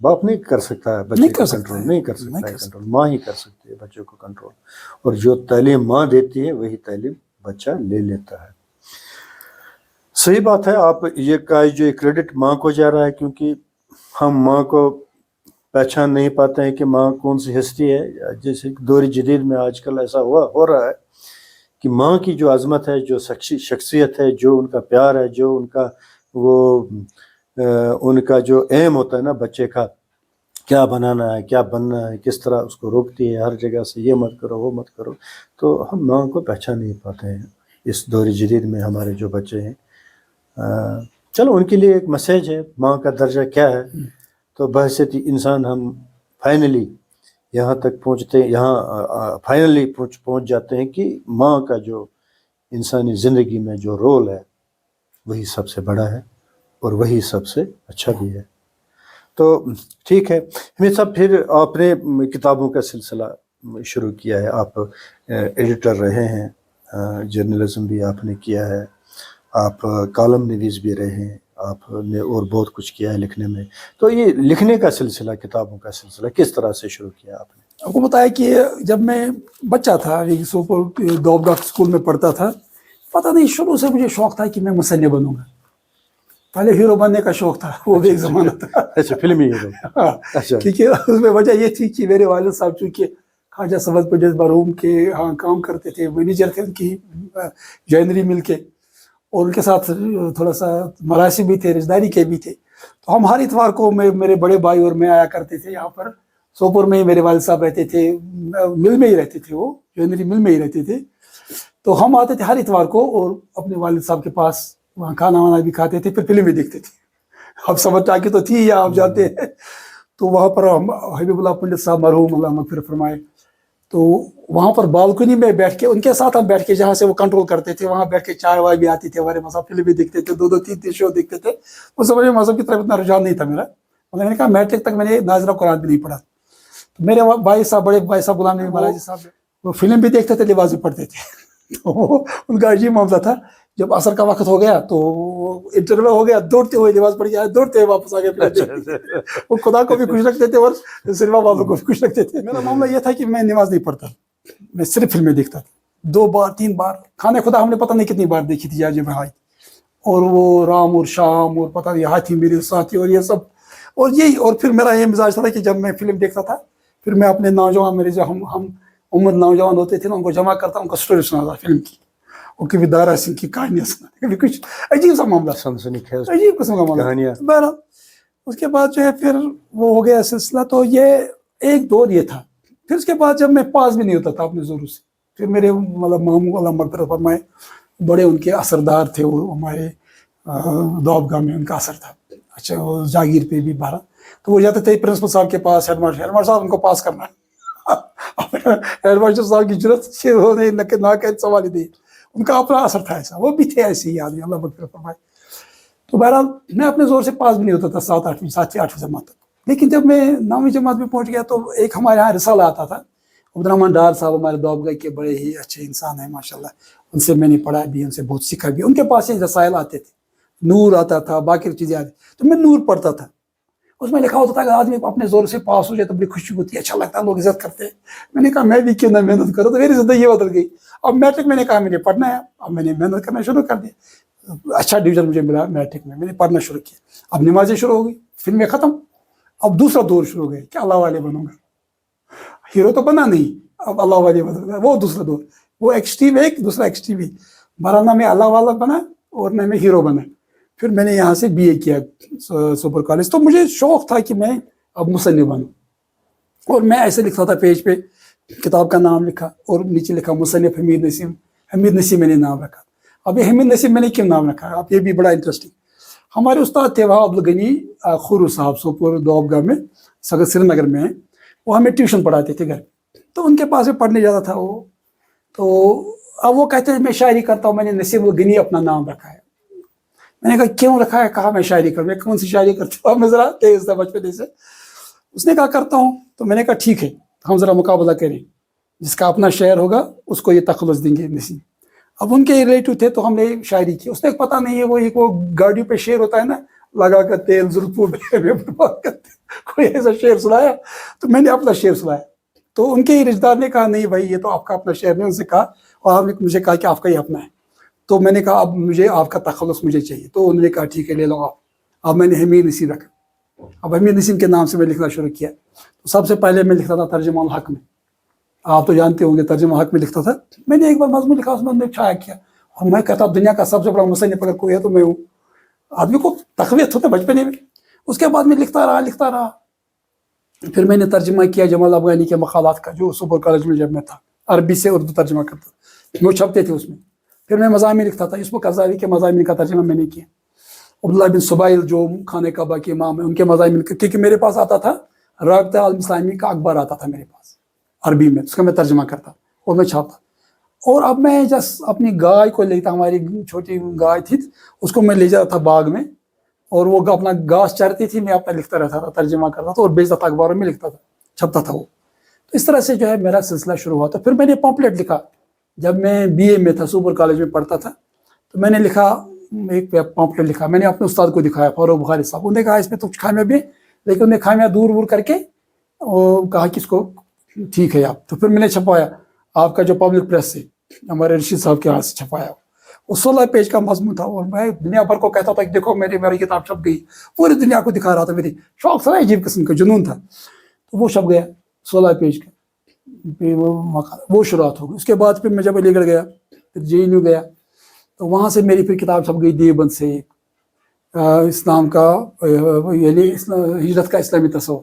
باپ نہیں کر سکتا ہے بچے نہیں کو کر سکتا کنٹرول، ہے، نہیں کر نہیں سکتا ہے کر سکتا۔ کنٹرول، ماں ہی کر سکتی ہے بچے کو کنٹرول، اور جو تعلیم ماں دیتی ہے وہی تعلیم بچہ لے لیتا ہے۔ صحیح بات ہے، آپ یہ کا جو کریڈٹ ماں کو جا رہا ہے، کیونکہ ہم ماں کو پہچان نہیں پاتے ہیں کہ ماں کون سی ہستی ہے۔ جیسے دور جدید میں آج کل ایسا ہو رہا ہے کہ ماں کی جو عظمت ہے، جو شخصیت ہے، جو ان کا پیار ہے، جو ان کا وہ ان کا جو ایم ہوتا ہے نا بچے کا، کیا بنانا ہے، کیا بننا ہے، کس طرح اس کو روکتی ہے ہر جگہ سے، یہ مت کرو وہ مت کرو، تو ہم ماں کو پہچان نہیں پاتے ہیں اس دور جدید میں ہمارے جو بچے ہیں۔ چلو ان کے لیے ایک میسیج ہے ماں کا درجہ کیا ہے، تو بحیثیت انسان ہم فائنلی یہاں تک پہنچتے، یہاں فائنلی پہنچ جاتے ہیں کہ ماں کا جو انسانی زندگی میں جو رول ہے وہی سب سے بڑا ہے اور وہی سب سے اچھا بھی ہے۔ تو ٹھیک ہے حمید صاحب، پھر آپ نے کتابوں کا سلسلہ شروع کیا ہے، آپ ایڈیٹر رہے ہیں، جرنلزم بھی آپ نے کیا ہے، آپ کالم نویس بھی رہے ہیں، آپ نے اور بہت کچھ کیا ہے لکھنے میں، تو یہ لکھنے کا سلسلہ، کتابوں کا سلسلہ کس طرح سے شروع کیا آپ نے؟ آپ کو بتایا کہ جب میں بچہ تھا، سوپور دوب ڈاک اسکول میں پڑھتا تھا، پتہ نہیں شروع سے مجھے شوق تھا کہ میں مصنف بنوں گا۔ پہلے ہیرو بننے کا شوق تھا، وہ بھی ایک زمانہ تھا۔ اچھا، فلمی ہیرو، ہاں، اچھا کیونکہ اس میں وجہ یہ تھی کہ میرے والد صاحب چونکہ خواجہ سبز پنڈت مرحوم کے ہاں کام کرتے تھے، مینیجر تھے ان کی جوائنری مل کے، اور ان کے ساتھ تھوڑا سا مراسم بھی تھے، رشتہ داری کے بھی تھے، تو ہم ہر اتوار کو میرے بڑے بھائی اور میں آیا کرتے تھے یہاں پر سوپور میں ہی، میرے والد صاحب رہتے تھے، مل میں ہی رہتے تھے، وہ جوائنری مل میں ہی رہتے تھے، تو ہم آتے تھے ہر اتوار کو اور اپنے والد صاحب کے پاس وہاں کھانا وانا بھی کھاتے تھے، پھر فلم بھی دیکھتے تھے۔ اب سمجھ ٹاکی تو تھی یا آپ جانتے ہیں، تو وہاں پر حبیب اللہ پنڈت صاحب مرحوم اللہ مغفرت فرمائے، تو وہاں پر بالکنی میں بیٹھ کے ان کے ساتھ ہم بیٹھ کے، جہاں سے وہ کنٹرول کرتے تھے، وہاں بیٹھ کے چائے وائے بھی آتی تھی ہمارے، مذہب فلم بھی دیکھتے تھے، 2-2 3 شو دیکھتے تھے۔ اس سمجھ میں مذہب کی طرف اتنا رجحان نہیں تھا میرا، میں نے کہا میٹرک تک میں نے ناظرہ قرآن بھی نہیں پڑھا۔ تو میرے بھائی صاحب، بڑے بھائی صاحب غلام نبی مہاراجی صاحب، وہ فلم بھی دیکھتے تھے، لباس بھی پڑھتے تھے، تو ان کا عجیب معاملہ تھا۔ جب عصر کا وقت ہو گیا تو انٹرویو ہو گیا، دوڑتے ہوئے لباس پڑھ کے آئے، دوڑتے ہوئے واپس آ گئے۔ وہ خدا کو بھی خوش رکھتے تھے اور سنیما والوں کو بھی خوش رکھتے تھے۔ میرا معاملہ یہ تھا کہ میں نماز نہیں پڑھتا، میں صرف فلمیں دیکھتا تھا، 2 بار 3 بار کھانے خدا ہم نے پتہ نہیں کتنی بار دیکھی تھی جب بھائی، اور وہ رام اور شام اور پتہ نہیں ہاتھی میرے ساتھی اور یہ سب، اور یہی، اور پھر میرا یہ مزاج تھا کہ جب میں فلم دیکھتا تھا پھر میں اپنے نوجوان، میرے جو ہم عمر نوجوان ہوتے تھے نا، ان کو جمع کرتا، ان کو سٹوری سناتا فلم کی، اور کبھی دارا سنگھ کی کہانیاں سنا، کبھی کچھ عجیب سا معاملہ، سنسنی خیز عجیب قسم کا معاملہ کہانیاں۔ تھا۔ بہرحال اس کے بعد جو ہے پھر وہ ہو گیا سلسلہ، تو یہ ایک دور یہ تھا۔ پھر اس کے بعد جب میں پاس بھی نہیں ہوتا تھا اپنے زوروں سے، پھر میرے مطلب ماموں اللہ مغفرت فرمائے، بڑے ان کے اثردار تھے وہ ہمارے دواب گاہ میں، ان کا اثر تھا، اچھا وہ جاگیر پہ بھی بارہ، تو وہ جاتے تھے پرنسپل صاحب کے پاس، ہیڈ ماسٹر صاحب ان کو پاس کرنا ہے، ہیڈ ماسٹر صاحب کی ضرورت انہوں نے نہ کہ سوال ہی دی، ان کا اپنا اثر تھا ایسا، وہ بھی تھے ایسے ہی آدمی اللہ مغفرت فرمائے۔ تو بہرحال میں اپنے زور سے پاس بھی نہیں ہوتا تھا 7 سے 8 جماعت تک، لیکن جب میں 9ویں جماعت میں پہنچ گیا تو ایک ہمارے یہاں رسالہ آتا تھا، عبد الرحمن ڈار صاحب ہمارے دواب گاہ کے بڑے ہی اچھے انسان ہیں ماشاءاللہ، ان سے میں نے پڑھا بھی، ان سے بہت سیکھا بھی، ان کے پاس یہ رسائل آتے تھے، نور آتا تھا، باقی چیزیں آتی، تو میں نور پڑھتا تھا، اس میں لکھا ہوتا تھا کہ آدمی اپنے زور سے پاس ہو جائے تو بڑی خوشی ہوتی ہے، اچھا لگتا ہے، لوگ عزت کرتے ہیں۔ میں نے کہا میں بھی کیوں نہ محنت کروں، تو میری زندگی بدل گئی۔ اب میٹرک میں نے کہا مجھے پڑھنا ہے، اب میں نے محنت کرنا شروع کر دیا، اچھا ڈویژن مجھے ملا میٹرک میں نے پڑھنا شروع کیا، اب نمازیں شروع ہو گئی، فلمیں ختم، اب دوسرا دور شروع ہو گیا کہ اللہ والے بنوں گا، ہیرو تو بنا نہیں، اب اللہ والے بنوں گا، وہ دوسرا دور، وہ ایکسٹریم ایک، دوسرا ایکسٹریم ایک، بہرحال نہ میں اللہ والا بنا اور نہ میں ہیرو بنا۔ پھر میں نے یہاں سے BA کیا سپر کالج، تو مجھے شوق تھا کہ میں اب مصنف بنوں، اور میں ایسے لکھتا تھا پیج پہ، کتاب کا نام لکھا اور نیچے لکھا مصنف حمید نسیم، حمید نسیم میں نے نام رکھا۔ اب یہ حمید نسیم میں نے کیوں نام رکھا، اب یہ بھی بڑا انٹرسٹنگ، ہمارے استاد تھے وہاں عبدالغنی خورو صاحب، سوپور دواب گاہ میں، سری نگر میں، وہ ہمیں ٹیوشن پڑھاتے تھے گھر، تو ان کے پاس میں پڑھنے جاتا تھا وہ، تو اب وہ کہتے ہیں میں شاعری کرتا ہوں، میں نے نسیم الغنی اپنا نام رکھا ہے۔ میں نے کہا کیوں رکھا ہے، کہا میں شاعری کروں، میں کون سی شاعری کرتا ہوں، اب میں ذرا تیز تھا بچپنے سے، اس نے کہا کرتا ہوں، تو میں نے کہا ٹھیک ہے ہم ذرا مقابلہ کریں، جس کا اپنا شعر ہوگا اس کو یہ تخلص دیں گے نسیم۔ اب ان کے ریلیٹو تھے تو ہم نے شاعری کی، اس نے پتہ نہیں ہے وہ ایک وہ گاڑیوں پہ شعر ہوتا ہے نا، لگا کر تیل زلفوں میں برباد کرتے، کوئی ایسا شعر سنایا تو میں نے اپنا شعر سنایا. تو ان کے ہی رشتہ دار نے کہا نہیں بھائی یہ تو آپ کا اپنا شعر نہیں, ان سے کہا اور آپ نے مجھے کہا کہ آپ کا ہی اپنا ہے. تو میں نے کہا اب مجھے آپ کا تخلص مجھے چاہیے. تو انہوں نے کہا ٹھیک ہے لے لو آپ. اب میں نے حمید نسیم رکھا. اب حمید نسیم کے نام سے میں لکھنا شروع کیا. تو سب سے پہلے میں لکھتا تھا ترجمہ الحق میں, آپ تو جانتے ہوں گے ترجمہ الحق میں لکھتا تھا. میں نے ایک بار مضمون لکھا, اس میں نے چھایا کیا اور میں کہتا دنیا کا سب سے بڑا مصنف اگر کوئی ہے تو میں ہوں. آدمی کو تقویت ہوتا بچپنے میں. اس کے بعد میں لکھتا رہا. پھر میں نے ترجمہ کیا جمال افغانی کے مقالات کا, جو سپر کالج میں جب میں تھا عربی سے اردو ترجمہ کرتا تھا, وہ چھپتے تھے اس میں. پھر میں مضامین لکھتا تھا, یوسف قرضاوی کے مضامین کا ترجمہ میں نے کیا. عبداللہ بن سبائل جو خانہ کعبہ کے امام ہیں ان کے مضامین کا, کیونکہ میرے پاس آتا تھا رابطہ عالم اسلامی کا اخبار آتا تھا میرے پاس عربی میں, اس کا میں ترجمہ کرتا اور میں چھاپتا. اور اب میں جس اپنی گائے کو لیتا, ہماری چھوٹی گائے تھی اس کو میں لے جاتا تھا باغ میں اور وہ اپنا گھاس چرتی تھی, میں اپنا لکھتا رہتا تھا, ترجمہ کرتا تھا اور بیچتا تھا اخباروں میں, لکھتا تھا, چھپتا تھا وہ. تو اس طرح سے جو ہے میرا سلسلہ شروع ہوا تھا. پھر میں نے پمپلیٹ لکھا جب میں بی اے میں تھا, سپر کالج میں پڑھتا تھا. تو میں نے لکھا ایک پمپلیٹ لکھا, میں نے اپنے استاد کو دکھایا فاروق بخاری صاحب. انہوں نے کہا اس میں تو کچھ خامیاں بھی, لیکن انہوں نے خامیاں دور کر کے کہا کہ اس کو ٹھیک ہے آپ. تو پھر میں نے چھپایا آپ کا جو پبلک پریس سے ہمارے رشید صاحب کے ہاتھ سے چھپایا. وہ 16 پیج کا مضمون تھا اور میں دنیا بھر کو کہتا تھا کہ دیکھو میری کتاب چھپ گئی. پوری دنیا کو دکھا رہا تھا, میری شوق تھا, عجیب قسم کا جنون تھا. تو وہ چھپ گیا 16 پیج کا, وہ شروعات ہو گئی. اس کے بعد پھر میں جب علی گڑھ گیا, پھر JNU گیا, تو وہاں سے میری پھر کتاب چھپ گئی دیوبند سے, اسلام کا یعنی ہجرت کا اسلامی تصور.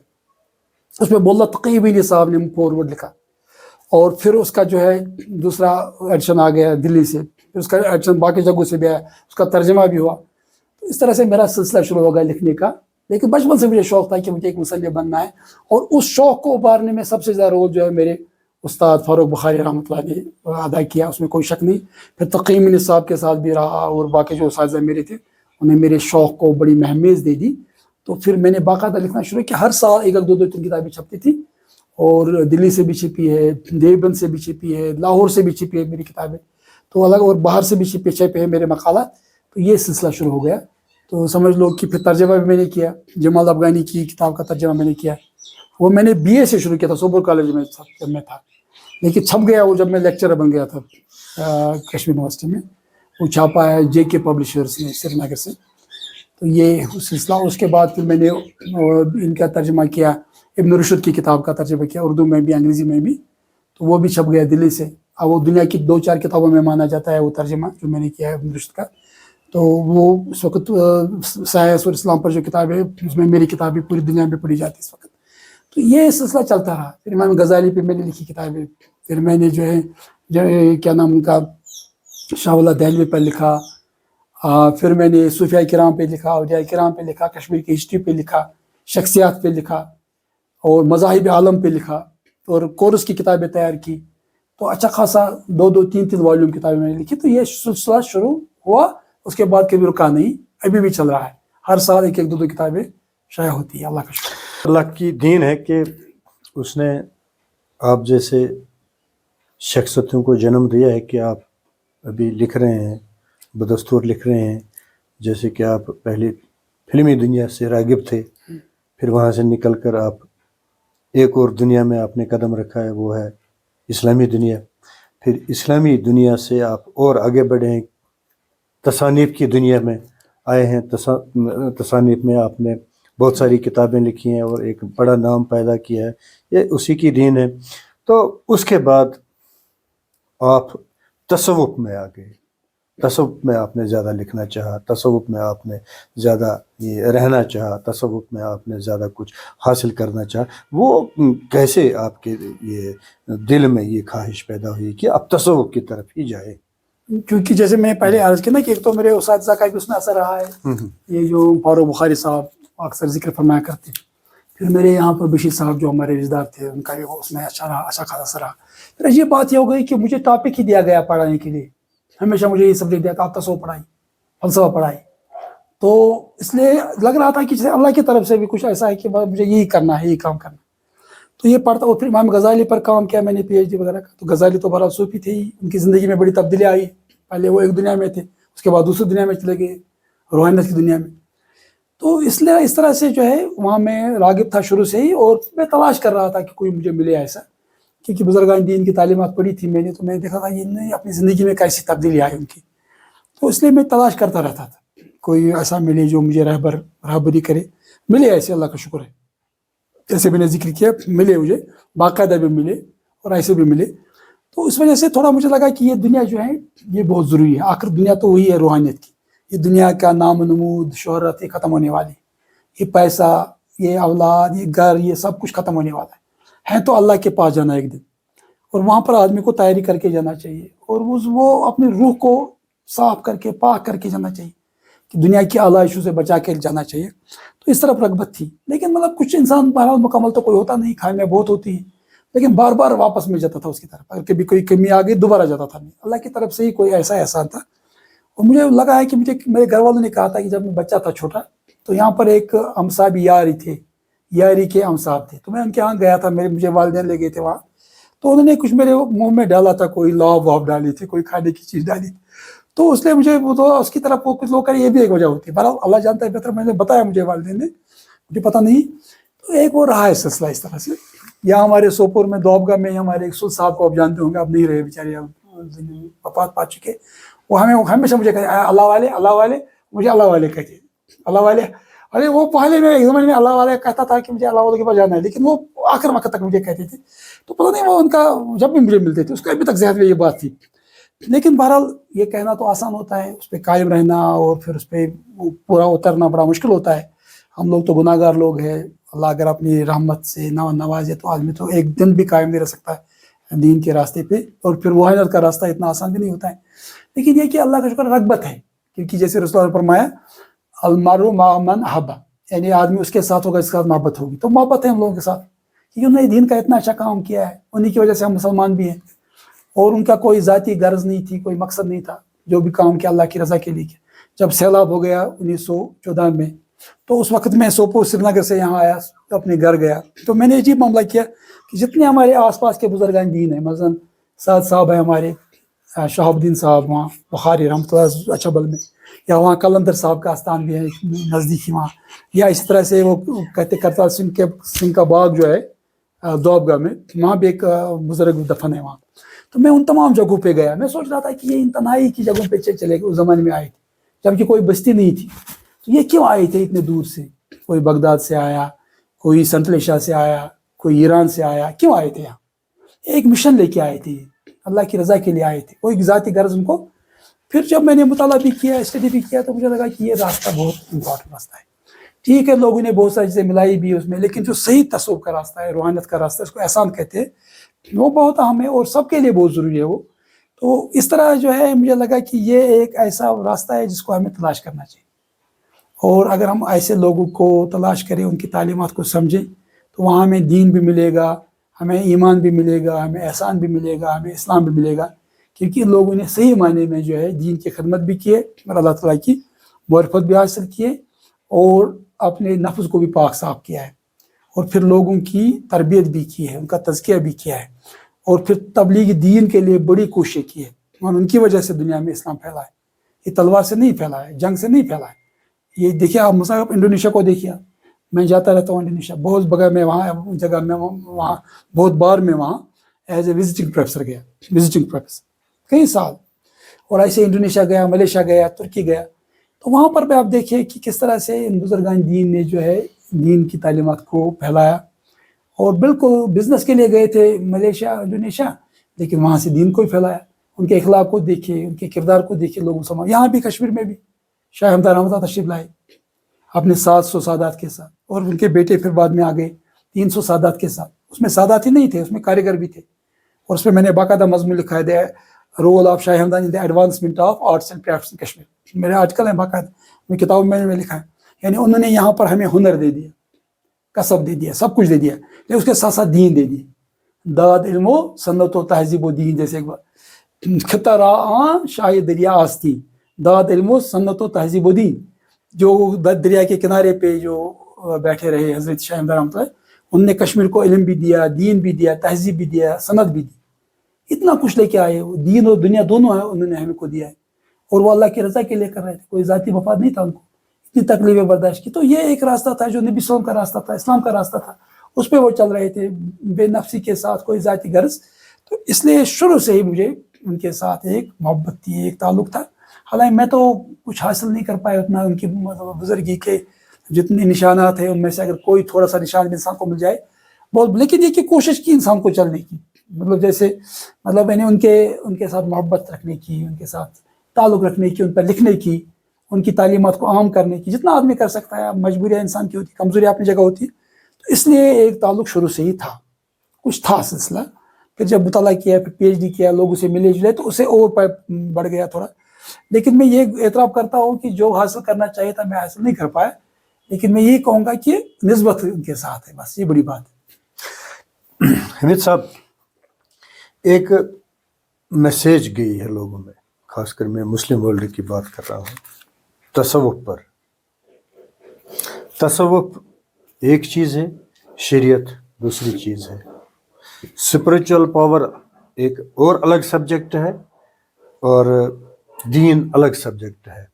اس میں مولا تقی ابن صاحب نے فارورڈ لکھا. اور پھر اس کا جو ہے دوسرا ایڈیشن آ گیا دلی سے, پھر اس کا ایڈیشن باقی جگہوں سے بھی آیا, اس کا ترجمہ بھی ہوا. تو اس طرح سے میرا سلسلہ شروع ہو گیا لکھنے کا. لیکن بچپن سے مجھے شوق تھا کہ مجھے ایک مصنف بننا ہے, اور اس شوق کو ابھارنے میں سب سے زیادہ رول جو ہے میرے استاد فاروق بخاری رحمۃ اللہ نے ادا کیا, اس میں کوئی شک نہیں. پھر تقی ابن صاحب کے ساتھ بھی رہا, اور باقی جو اساتذہ میرے تھے انہیں میرے شوق کو بڑی مہمیز دے دی. تو پھر میں نے باقاعدہ لکھنا شروع کیا. ہر سال ایک دو تین کتابیں چھپتی تھی, اور دلی سے بھی چھپی ہے, دیوبند سے بھی چھپی ہے, لاہور سے بھی چھپی ہے میری کتابیں, تو الگ, اور باہر سے بھی چھپے ہیں میرے مقالات. تو یہ سلسلہ شروع ہو گیا. تو سمجھ لو کہ پھر ترجمہ بھی میں نے کیا, جمال افغانی کی کتاب کا ترجمہ میں نے کیا. وہ میں نے BA سے شروع کیا تھا, سپر کالج میں جب میں تھا, لیکن چھپ گیا وہ جب میں لیکچرر بن گیا تھا کشمیر یونیورسٹی میں. وہ چھاپا ہے JK پبلشرز نے سری نگر سے. تو یہ سلسلہ. اس کے بعد پھر میں نے ان کا ترجمہ کیا, ابن رشد کی کتاب کا ترجمہ کیا, اردو میں بھی انگریزی میں بھی. تو وہ بھی چھپ گیا دلی سے. اب وہ دنیا کی 2-4 کتابوں میں مانا جاتا ہے وہ ترجمہ جو میں نے کیا ہے ابن رشد کا. تو وہ اس وقت سائنس اور اسلام پر جو کتاب ہے اس میں میری کتابیں پوری دنیا میں پڑھی جاتی ہے اس وقت. تو یہ سلسلہ چلتا رہا. پھر امام غزالی پہ میں نے لکھی کتابیں. پھر میں نے جو ہے کیا نام ان کا شاہ اللہ دہلوی پر لکھا. پھر میں نے صوفیاء کرام پہ لکھا, اولیاء کرام پہ لکھا, کشمیر کی ہسٹری پہ لکھا, شخصیات پہ لکھا, اور مذاہب عالم پہ لکھا, اور کورس کی کتابیں تیار کی. تو اچھا خاصا 2-3 والیوم کتابیں میں نے لکھی. تو یہ سلسلہ شروع ہوا, اس کے بعد کبھی رکا نہیں, ابھی بھی چل رہا ہے. ہر سال 1-2 کتابیں شائع ہوتی ہیں. اللہ کا شکر. اللہ کی دین ہے کہ اس نے آپ جیسے شخصیتوں کو جنم دیا ہے کہ آپ ابھی لکھ رہے ہیں, بدستور لکھ رہے ہیں. جیسے کہ آپ پہلے فلمی دنیا سے راغب تھے, پھر وہاں سے نکل کر آپ ایک اور دنیا میں آپ نے قدم رکھا ہے, وہ ہے اسلامی دنیا. پھر اسلامی دنیا سے آپ اور آگے بڑھے ہیں, تصانیف کی دنیا میں آئے ہیں. تصانیف میں آپ نے بہت ساری کتابیں لکھی ہیں اور ایک بڑا نام پیدا کیا ہے. یہ اسی کی دین ہے. تو اس کے بعد آپ تصوف میں آ گئے. تصوف میں آپ نے زیادہ لکھنا چاہا, تصوف میں آپ نے زیادہ یہ رہنا چاہا, تصوف میں آپ نے زیادہ کچھ حاصل کرنا چاہا. وہ کیسے آپ کے یہ دل میں یہ خواہش پیدا ہوئی کہ آپ تصوف کی طرف ہی جائیں؟ کیونکہ جیسے میں پہلے عرض کیا نا کہ ایک تو میرے اساتذہ کا بھی اس میں اثر رہا ہے. یہ جو فاروق بخاری صاحب اکثر ذکر فرمایا کرتے ہیں. پھر میرے یہاں پر بشیر صاحب جو ہمارے رشتہ دار تھے, ان کا بھی اس میں اچھا خاصا اثر رہا. پھر یہ بات یہ ہو گئی کہ مجھے ٹاپک ہی دیا گیا پڑھانے کے لیے. ہمیشہ مجھے یہ سبجیکٹ دیا کہ آپ تصوف پڑھائی, فلسفہ پڑھائی. تو اس لیے لگ رہا تھا کہ جیسے اللہ کی طرف سے بھی کچھ ایسا ہے کہ مجھے یہی کرنا ہے, یہی کام کرنا. تو یہ پڑھتا. اور پھر امام غزالی پر کام کیا میں نے PhD وغیرہ کا. تو غزالی تو بہرحال صوفی تھے ہی, ان کی زندگی میں بڑی تبدیلی آئی. پہلے وہ ایک دنیا میں تھے, اس کے بعد دوسری دنیا میں چلے گئے, روحانیت کی دنیا میں. تو اس لیے اس طرح سے جو ہے وہاں میں راغب تھا شروع سے ہی، اور میں تلاش کر رہا تھا کہ کوئی مجھے ملے ایسا، کیونکہ بزرگان دین کی تعلیمات پڑھی تھی میں نے، تو میں نے دیکھا تھا یہ اپنی زندگی میں کیسی تبدیلی آئی ان کی، تو اس لیے میں تلاش کرتا رہتا تھا کوئی ایسا ملے جو مجھے رہبری کرے. ملے ایسے، اللہ کا شکر ہے، جیسے میں نے ذکر کیا ملے مجھے، باقاعدہ بھی ملے اور ایسے بھی ملے. تو اس وجہ سے تھوڑا مجھے لگا کہ یہ دنیا جو ہے یہ بہت ضروری ہے، آخر دنیا تو وہی ہے روحانیت کی. یہ دنیا کا نام و نمود شہرت یہ ختم ہونے والی، یہ پیسہ، یہ اولاد، یہ گھر، یہ سب کچھ ختم ہونے والا ہے تو اللہ کے پاس جانا ایک دن، اور وہاں پر آدمی کو تیاری کر کے جانا چاہیے، اور وہ اپنی روح کو صاف کر کے پاک کر کے جانا چاہیے، کہ دنیا کی آلائشوں سے بچا کے جانا چاہیے. تو اس طرف رغبت تھی. لیکن مطلب کچھ انسان بہرحال مکمل تو کوئی ہوتا نہیں، خامیاں بہت ہوتی ہیں، لیکن بار بار واپس مل جاتا تھا اس کی طرف، اگر کبھی کوئی کمی آ گئی دوبارہ جاتا تھا. نہیں، اللہ کی طرف سے ہی کوئی ایسا احسان تھا. اور مجھے لگا ہے کہ میرے گھر والوں نے کہا تھا کہ جب میں بچہ تھا چھوٹا، تو یہاں پر ایک ہمصاب یاری تھے، یاری کے ہمصاب تھے، تو میں ان کے یہاں گیا تھا، مجھے والدین لے گئے تھے وہاں. تو انہوں نے کچھ میرے منہ میں ڈالا تھا، کوئی لاب واب ڈالی تھی، کوئی کھانے کی چیز ڈالی. تو اس لیے مجھے وہ تو اس کی طرف وہ کچھ لوگ کرے، یہ بھی ایک وجہ ہوتی ہے. بہرحال اللہ جانتا ہے بہتر، میں نے بتایا مجھے والدین نے، مجھے پتہ نہیں. تو ایک وہ رہا ہے سلسلہ اس طرح سے. یہاں ہمارے سوپور میں دوابگا میں ہمارے ایک سلطان صاحب کو آپ جانتے ہوں گے، اب نہیں رہے بیچارے، وفات پا چکے. وہ ہمیشہ مجھے کہتے اللہ والے، اللہ والے، مجھے اللہ والے کہتے، اللہ والے. ارے وہ پہلے میں ایک زمانے میں اللہ والے کہتا تھا کہ مجھے اللہ والے کے پاس جانا ہے، لیکن وہ آخر وقت تک مجھے کہتے تھے. تو پتہ نہیں وہ ان کا جب بھی مجھے ملتے تھے اس کا ابھی تک ذہن میں یہ بات تھی. لیکن بہرحال یہ کہنا تو آسان ہوتا ہے، اس پہ قائم رہنا اور پھر اس پہ پورا اترنا بڑا مشکل ہوتا ہے. ہم لوگ تو گناہ گار لوگ ہیں، اللہ اگر اپنی رحمت سے نوازے تو آدمی تو ایک دن بھی قائم نہیں رہ سکتا ہے دین کے راستے پہ، اور پھر وحدت کا راستہ اتنا آسان بھی نہیں ہوتا ہے. لیکن یہ کہ اللہ کا شکر رغبت ہے، کیونکہ جیسے رسول اللہ نے فرمایا المرء مع من احب، یعنی آدمی اس کے ساتھ ہوگا جس کے ساتھ محبت ہوگی. تو محبت ہے ہم لوگوں کے ساتھ، کیونکہ انہوں نے دین کا اتنا اچھا کام کیا ہے، انہی کی وجہ سے ہم مسلمان بھی ہیں. اور ان کا کوئی ذاتی غرض نہیں تھی، کوئی مقصد نہیں تھا، جو بھی کام کیا اللہ کی رضا کے لیے کیا. جب سیلاب ہو گیا 1914 میں، تو اس وقت میں سوپور سری نگر سے یہاں آیا، اپنے گھر گیا. تو میں نے عجیب معاملہ کیا کہ جتنے ہمارے آس پاس کے بزرگان دین ہیں، مثلاً سعد صاحب ہیں ہمارے، شہاب الدین صاحب وہاں بخاری رحمۃ اللہ اچھبل میں، یا وہاں کلندر صاحب کا آستان بھی ہے نزدیکی وہاں، یا اسی طرح سے وہ کہتے کرتال سنگھ کا باغ جو ہے دوابگا میں، وہاں بھی ایک بزرگ دفن ہے وہاں. تو میں ان تمام جگہوں پہ گیا. میں سوچ رہا تھا کہ یہ ان تنہائی کی جگہوں پہ چلے گئے، اس زمانے میں آئے تھے جبکہ کوئی بستی نہیں تھی. تو یہ کیوں آئے تھے اتنے دور سے؟ کوئی بغداد سے آیا، کوئی سنتل ایشیا سے آیا، کوئی ایران سے آیا، کیوں آئے تھے یہاں؟ ایک مشن لے کے آئے تھے، اللہ کی رضا کے لیے آئے تھے، کوئی ذاتی غرض ان کو. پھر جب میں نے مطالعہ بھی کیا، اسٹڈی بھی کیا، تو مجھے لگا کہ یہ راستہ بہت امپورٹنٹ راستہ ہے. ٹھیک ہے لوگوں نے بہت ساری چیزیں ملائی بھی اس میں، لیکن جو صحیح تصوف کا راستہ ہے، روحانیت کا راستہ ہے، اس کو احسان کہتے ہیں، وہ بہت اہم ہے اور سب کے لیے بہت ضروری ہے وہ. تو اس طرح جو ہے مجھے لگا کہ یہ ایک ایسا راستہ ہے جس کو ہمیں تلاش کرنا چاہیے. اور اگر ہم ایسے لوگوں کو تلاش کریں، ان کی تعلیمات کو سمجھیں، تو وہاں ہمیں دین بھی ملے گا، ہمیں ایمان بھی ملے گا، ہمیں احسان بھی ملے گا، ہمیں اسلام بھی ملے گا. کیونکہ ان لوگوں نے صحیح معنی میں جو ہے دین کی خدمت بھی کی ہے اور اللہ تعالیٰ کی معرفت بھی حاصل کی ہے، اور اپنے نفس کو بھی پاک صاف کیا ہے، اور پھر لوگوں کی تربیت بھی کی ہے، ان کا تزکیہ بھی کیا ہے، اور پھر تبلیغ دین کے لیے بڑی کوششیں کی ہے. اور ان کی وجہ سے دنیا میں اسلام پھیلا ہے. یہ تلوار سے نہیں پھیلا ہے، جنگ سے نہیں پھیلا ہے. یہ دیکھیے آپ مثلا انڈونیشیا کو دیکھیے، میں جاتا رہتا ہوں انڈونیشیا بہت بغیر، میں وہاں جگہ میں وہاں بہت بار میں وہاں ایز اے وزٹنگ پروفیسر گیا، وزٹنگ پروفیسر کئی سال. اور ایسے انڈونیشیا گیا، ملیشیا گیا، ترکی گیا. تو وہاں پر بھی آپ دیکھیے کہ کس طرح سے ان بزرگان دین نے جو ہے دین کی تعلیمات کو پھیلایا. اور بالکل بزنس کے لیے گئے تھے ملیشیا، انڈونیشیا، لیکن وہاں سے دین کو ہی پھیلایا. ان کے اخلاق کو دیکھیے، ان کے کردار کو دیکھیے، لوگوں سمجھ. یہاں بھی کشمیر میں بھی شاہ ہمدان احمد تشریف لائے اپنے 700 سادات کے ساتھ، اور ان کے بیٹے پھر بعد میں آ گئے 300 سادات کے ساتھ. اس میں سادات ہی نہیں تھے، اس میں کاریگر بھی تھے. اور اس میں نے باقاعدہ مضمون لکھا ہے role of Shah Hamdan in the advancement of arts and crafts in Kashmir. میرے آرٹیکل ہیں باقاعدہ، میں کتاب میں نے لکھا ہے. یعنی انہوں نے یہاں پر ہمیں ہنر دے دیا، کسب دے دیا، سب کچھ دے دیا، لیکن اس کے ساتھ ساتھ دین دے دیا. داد علم و سنت و تہذیب و دین، جیسے ایک بار خطہ راہ شاہ دریا آستی، داد علم و سنت و تہذیب و دین. جو دریا کے کنارے پہ جو بیٹھے رہے حضرت شاہ ہمدان رحمۃ اللہ، انہوں نے کشمیر کو علم بھی دیا، دین بھی دیا، تہذیب بھی دیا، سند بھی دی. اتنا کچھ لے کے آئے، دین اور دنیا دونوں ہے انہوں نے ہمیں کو دیا ہے. اور وہ اللہ کی رضا کے لیے کر رہے تھے، کوئی ذاتی مفاد نہیں تھا ان کو. اتنی تکلیفیں برداشت کی. تو یہ ایک راستہ تھا جو نبی صلی اللہ علیہ وسلم کا راستہ تھا, اسلام کا راستہ تھا, اس پہ وہ چل رہے تھے بے نفسی کے ساتھ, کوئی ذاتی غرض. تو اس لیے شروع سے ہی مجھے ان کے ساتھ ایک محبت تھی, ایک تعلق تھا. حالانکہ میں تو کچھ حاصل نہیں کر پایا اتنا ان کی بزرگی کے جتنے نشانات ہیں ان میں سے اگر کوئی تھوڑا سا نشان انسان کو مل جائے بہت, لیکن یہ کہ کوشش کی انسان کو چلنے کی, مطلب جیسے مطلب میں نے ان کے ساتھ محبت رکھنے کی, ان کے ساتھ تعلق رکھنے کی, ان پر لکھنے کی, ان کی تعلیمات کو عام کرنے کی, جتنا آدمی کر سکتا ہے. مجبوریاں انسان کی ہوتی, کمزوری اپنی جگہ ہوتی ہے. تو اس لیے ایک تعلق شروع سے ہی تھا, کچھ تھا سلسلہ. پھر جب مطالعہ کیا, پھر پی ایچ ڈی کیا, لوگوں سے ملے جلے, تو اسے اور بڑھ گیا تھوڑا. لیکن میں یہ اعتراف کرتا ہوں کہ جو حاصل کرنا چاہیے تھا میں حاصل نہیں کر پایا. لیکن میں یہی کہوں گا کہ نسبت ان کے ساتھ ہے, بس یہ بڑی بات ہے. حمید صاحب, ایک میسیج گئی ہے لوگوں میں, خاص کر میں مسلم ورلڈ کی بات کر رہا ہوں, تصوف پر. تصوف ایک چیز ہے, شریعت دوسری چیز ہے. اسپریچول پاور ایک اور الگ سبجیکٹ ہے, اور دین الگ سبجیکٹ ہے.